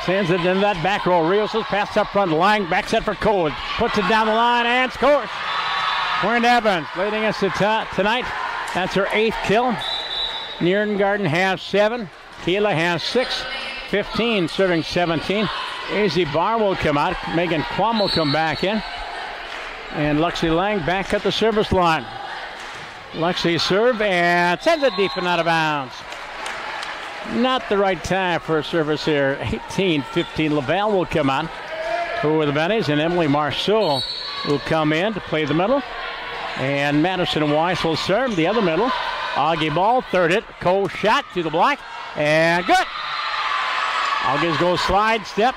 Sends it in that back row. Rios' pass up front. Lang back set for Cole. Puts it down the line and scores. Corinne Evans leading us tonight. That's her 8th kill. Nierengarten has 7. Keela has 6. 15 serving 17. Izzy Barr will come out. Megan Quam will come back in. And Lexi Lang back at the service line. Lexi serve and sends it deep and out of bounds. Not the right time for a service here. 18-15. LaValle will come on for the Bennies, and Emily Marceau will come in to play the middle. And Madison Weiss will serve the other middle. Augie ball, third hit. Cole shot to the block. And good. Auggies go slide, step.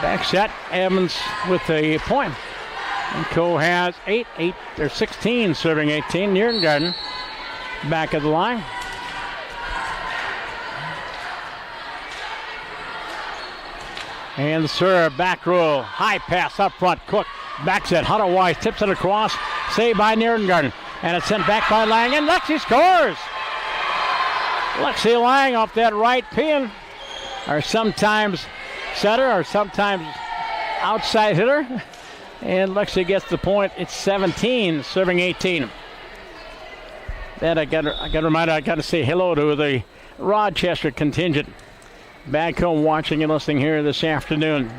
Back set. Evans with the point. And Cole has 16 serving 18. Nierengarten back at the line. And the serve, back row, high pass up front. Cook back set. Hunter Weiss tips it across. Saved by Nierengarten. And it's sent back by Lang. And Lexi scores. Lexi Lang off that right pin. Or sometimes setter or sometimes outside hitter. And Lexi gets the point. It's 17, serving 18. Then I got to say hello to the Rochester contingent back home watching and listening here this afternoon.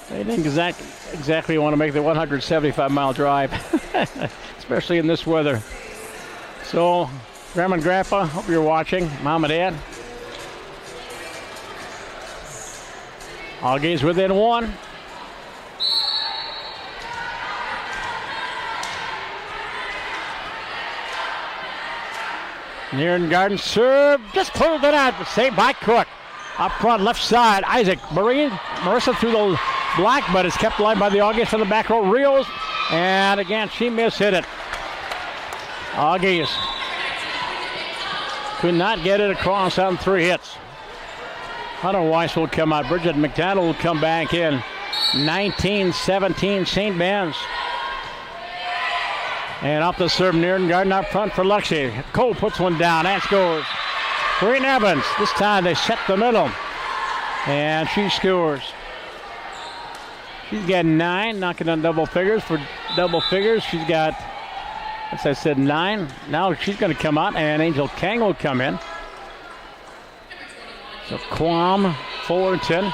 They didn't exactly want to make the 175-mile drive, especially in this weather. So, Grandma and Grandpa, hope you're watching. Mom and Dad. Auggies within one. Nierengarten serve, just cleared it out, but saved by Cook. Up front, left side, Isaac Marissa through the block, but it's kept alive by the Auggies from the back row. Rios, and again, she mishit it. Auggies could not get it across on 3 hits. Hunter Weiss will come out. Bridget McDonald will come back in. 19-17 St. Ben's. And off the serve, Nierengarten up front for Lexi. Cole puts one down and scores. Green Evans, this time they set the middle. And she scores. She's got 9, knocking on double figures. For double figures, she's got, as I said, 9. Now she's going to come out, and Angel Kang will come in. So Quam, Fullerton,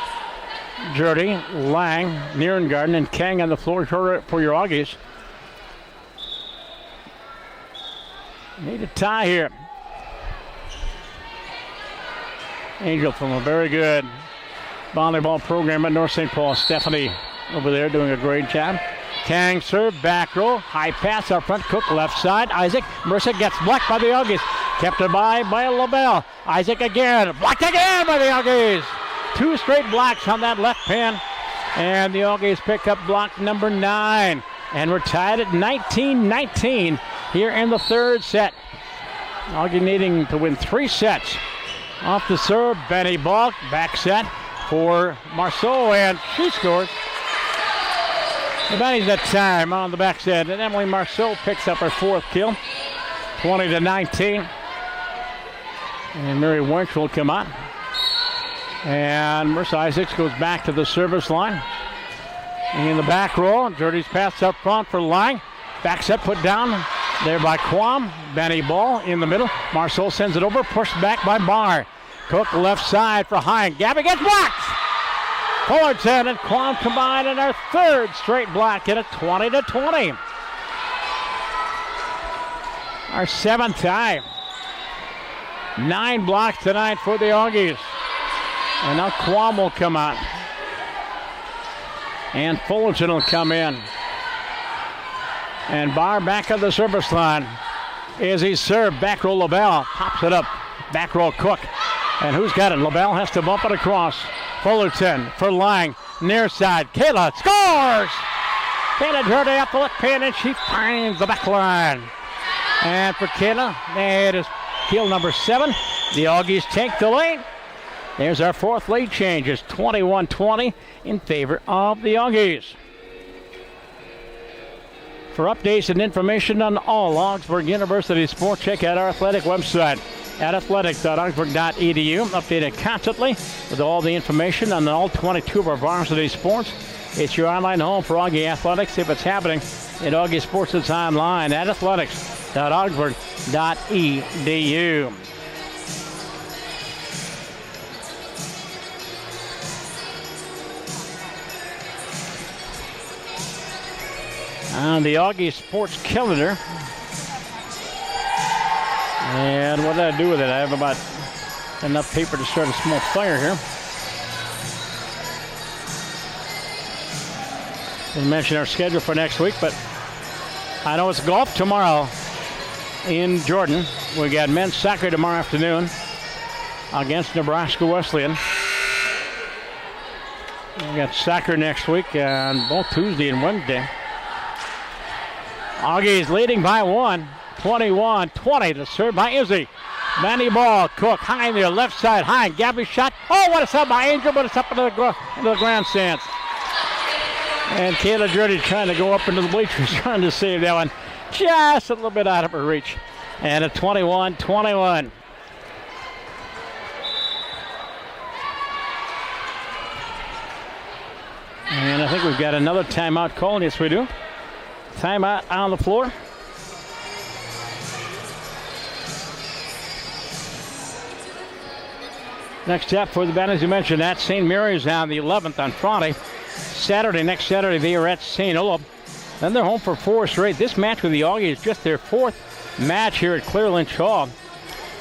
Jurdy, Lang, Nierengarten, and Kang on the floor for your Auggies. Need a tie here. Angel from a very good volleyball program at North St. Paul. Stephanie over there doing a great job. Kang serve, back row, high pass up front. Cook left side. Isaac Mercer gets blocked by the Auggies. Kept it by LaBelle. Isaac again, blocked again by the Auggies. 2 straight blocks on that left pin. And the Auggies pick up block number 9. And we're tied at 19-19 here in the third set. Augie needing to win 3 sets. Off the serve, Benny Balk, back set for Marceau, and she scores. The Bennies at time on the back set, and Emily Marceau picks up her 4th kill, 20-19. And Mary Winch will come on. And Marissa Isaacs goes back to the service line. In the back row, Jordy's pass up front for Lang. Back set put down there by Quam. Benny ball in the middle. Marceau sends it over, pushed back by Barr. Cook left side for Hine. Gabby gets blocked. Fullerton and Quam combined in our 3rd straight block at a 20-20. Our 7th tie. 9 blocks tonight for the Auggies. And now Quam will come out. And Fullerton will come in. And Barr back on the service line. As he served, back row LaBelle. Pops it up. Back row Cook. And who's got it? LaBelle has to bump it across. Fullerton for Lang. Near side. Kayla scores! Kayla Jordy up the left pin, and she finds the back line. And for Kayla, that is kill number 7. The Auggies take the lead. There's our 4th lead change. It's 21-20 in favor of the Auggies. For updates and information on all Augsburg University sports, check out our athletic website at athletics.augsburg.edu. Updated constantly with all the information on all 22 of our varsity sports. It's your online home for Augie Athletics. If it's happening in Augie Sports, it's online at athletics.augsburg.edu. On the Augie Sports calendar. And what did I do with it? I have about enough paper to start a small fire here. Didn't mention our schedule for next week, but I know it's golf tomorrow in Jordan. We got men's soccer tomorrow afternoon against Nebraska Wesleyan. We got soccer next week on both Tuesday and Wednesday. Auggies leading by 1, 21-20 to serve by Izzy. Manny ball, Cook high in the left side, high. Gabby's shot. Oh, what a shot by Angel, but it's up into the grandstands. And Kayla Jurdy trying to go up into the bleachers, trying to save that one. Just a little bit out of her reach. And a 21-21. And I think we've got another timeout call. Yes, we do. Timeout on the floor. Next up for the Bennies, you mentioned that. St. Mary's on the 11th on Friday. Next Saturday, they are at St. Olaf. Then they're home for 4 straight. This match with the Auggies is just their 4th match here at Lynch Hall.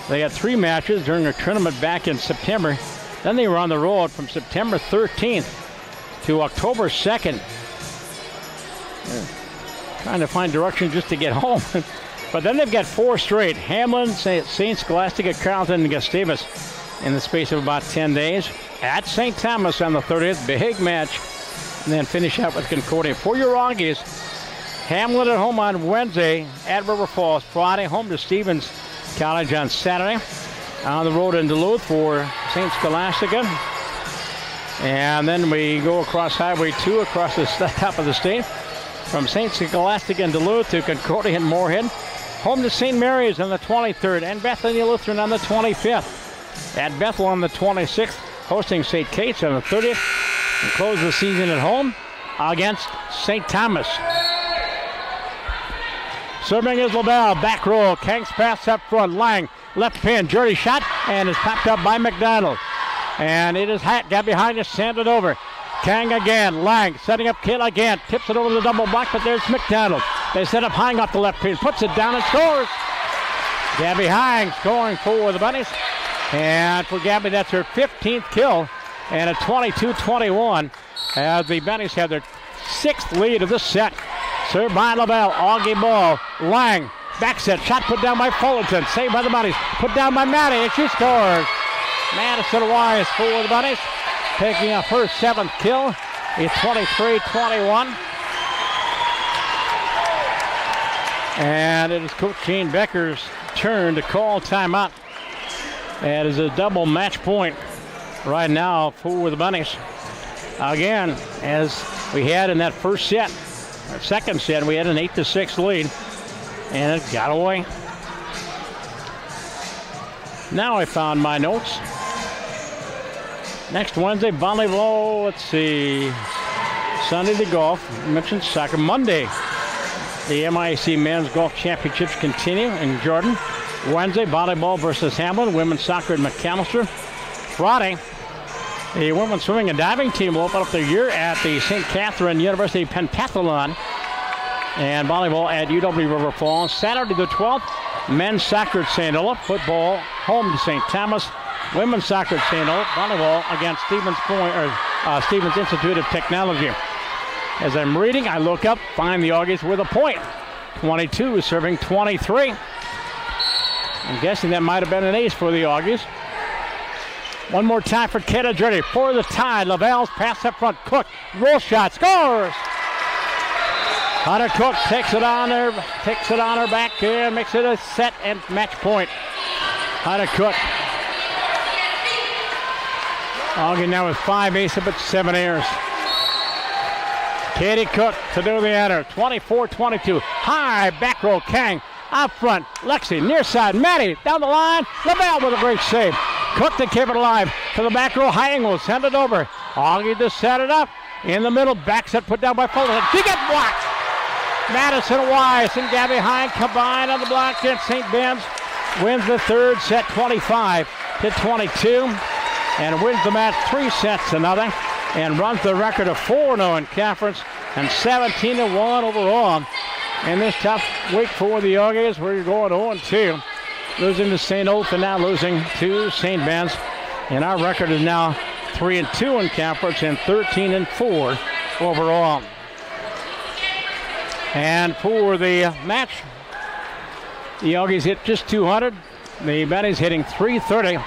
They had 3 matches during a tournament back in September. Then they were on the road from September 13th to October 2nd. Trying to find direction just to get home. But then they've got 4 straight. Hamlin, St. Scholastica, Carleton, and Gustavus in the space of about 10 days. At St. Thomas on the 30th, big match. And then finish out with Concordia. For your Auggies, Hamlin at home on Wednesday at River Falls. Friday, home to Stevens College on Saturday. On the road in Duluth for St. Scholastica. And then we go across Highway 2 across the top of the state. From St. Scholastica and Duluth to Concordia and Moorhead. Home to St. Mary's on the 23rd and Bethany Lutheran on the 25th. At Bethel on the 26th, hosting St. Kate's on the 30th. And close the season at home against St. Thomas. Serving is LaBelle, back row. Kang's pass up front. Lang, left pin. Jurdy shot, and is popped up by McDonald. And it is got behind us, sanded over. Kang again. Lang setting up Kayla again. Tips it over the double block, but there's McDonald. They set up Hang off the left pin. Puts it down and scores. Gabby Hang scoring for the Bunnies. And for Gabby, that's her 15th kill. And a 22-21 as the Bennies have their 6th lead of this set. Served by LaBelle. Augie ball. Lang. Back set. Shot put down by Fullerton. Saved by the Bunnies. Put down by Maddie. And she scores. Madison Wise for the Bunnies. Picking up her 7th kill. It's 23-21. And it is Coach Shane Becker's turn to call timeout. That is a double match point right now for the Bunnies. Again, as we had in that first set, our second set, we had an 8-6 lead, and it got away. Now I found my notes. Next Wednesday, volleyball. Let's see. Sunday, the golf. I mentioned soccer. Monday, the MIAC Men's Golf Championships continue in Jordan. Wednesday, volleyball versus Hamlin. Women's soccer at McAllister. Friday, the women's swimming and diving team will open up their year at the St. Catherine University Pentathlon. And volleyball at UW River Falls. Saturday the 12th, men's soccer at St. Olaf. Football home to St. Thomas. Women's soccer at St. Olaf. Volleyball against Stevens Institute of Technology. As I'm reading, I look up, find the Auggies with a point. 22 serving 23. I'm guessing that might have been an ace for the Auggies. One more time for Katie Rourke for the tie. LaBelle's pass up front. Cook, roll shot, scores! Hunter Cook takes it on her back here, makes it a set and match point. Hunter Cook. Augie now with 5 aces but 7 errors. Katie Cook to do the honor. 24-22. High back row. Kang up front. Lexi near side. Maddie down the line. LaBelle with a great save. Cook to keep it alive. To the back row. Hang will send it over. Augie to set it up. In the middle. Back set put down by Fullerton. She gets blocked. Madison Wise and Gabby Hine combined on the block against St. Ben's. Wins the third set 25-22. And wins the match 3 sets to nothing. And runs the record of 4-0 in conference and 17-1 overall. In this tough week for the Auggies, we're going 0-2. Losing to St. Olaf and now losing to St. Ben's. And our record is now 3-2 in conference and 13-4 overall. And for the match, the Auggies hit just 200. The Bennies hitting 330.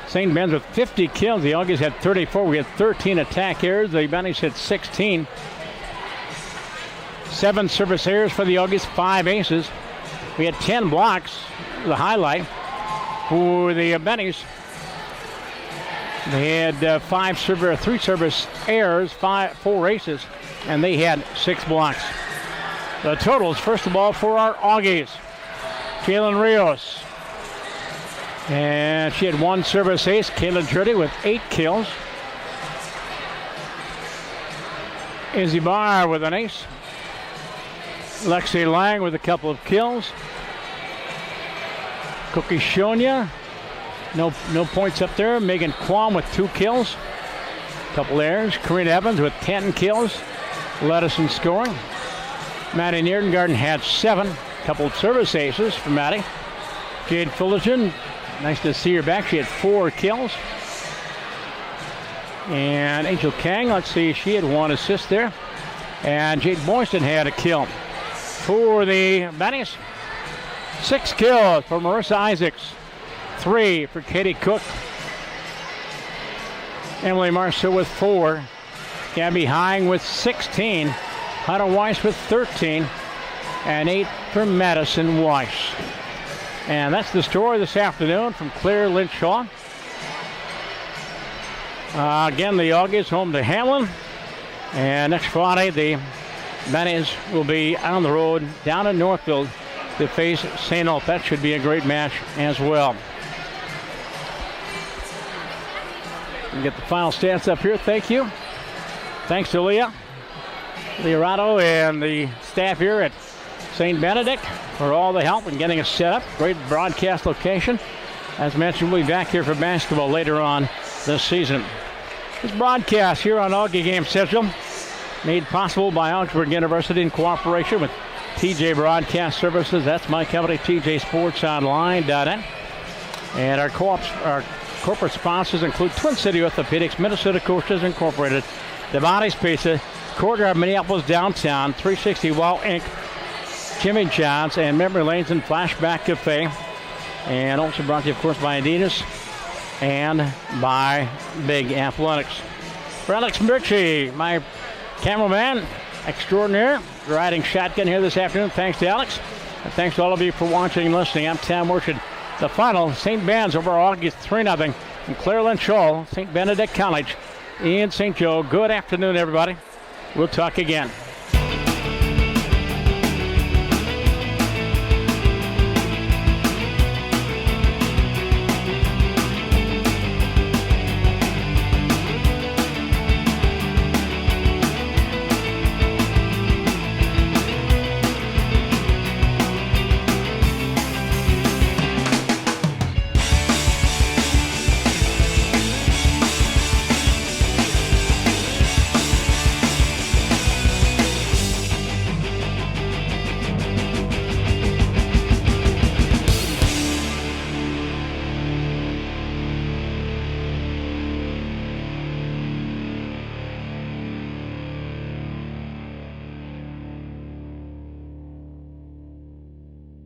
St. Ben's with 50 kills. The Auggies had 34. We had 13 attack errors. The Bennies hit 16. 7 service errors for the Auggies, 5 aces. We had 10 blocks, the highlight. For the Bennies, they had 3 service errors, 4 aces, and they had 6 blocks. The totals, first of all, for our Auggies. Jalen Rios. And she had 1 service ace. Kayla Jurdy with 8 kills. Izzy Barr with an ace. Lexi Lang with a couple of kills. Cookie Shonya, no points up there. Megan Kwam with 2 kills. Couple errors. Karina Evans with 10 kills. Led us in scoring. Maddie Nierengarten had 7. Couple of service aces for Maddie. Jade Fullerton, nice to see her back. She had 4 kills. And Angel Kang, let's see, she had 1 assist there. And Jade Boyston had a kill. For the Bennies, 6 kills for Marissa Isaacs. 3 for Katie Cook. Emily Marceau with 4. Gabby Hine with 16. Hunter Weiss with 13. And 8 for Madison Weiss. And that's the story this afternoon from Claire Lynch Hall. Again, the Auggies home to Hamlin. And next Friday, the Bennies will be on the road down in Northfield to face St. Olaf. That should be a great match as well. We'll get the final stats up here. Thank you. Thanks to Leah Rado and the staff here at St. Benedict for all the help in getting us set up. Great broadcast location. As mentioned, we'll be back here for basketball later on this season. This broadcast here on Augie Game Central made possible by Augsburg University in cooperation with TJ Broadcast Services. That's my company, TJSportsOnline.net. And our corporate sponsors include Twin City Orthopedics, Minnesota Coaches Incorporated, Devani's Pizza, Courtyard Minneapolis Downtown, 360 Wall Inc., Jimmy John's, and Memory Lanes and Flashback Cafe. And also brought to you, of course, by Adidas and by Big Athletics. For Alex Mirchi, my cameraman extraordinaire, riding shotgun here this afternoon. Thanks to Alex. And thanks to all of you for watching and listening. I'm Tom Worshid. The final, St. Ben's over Auggies 3-0 in Claire Lynch Hall, St. Benedict College in St. Joe. Good afternoon, everybody. We'll talk again.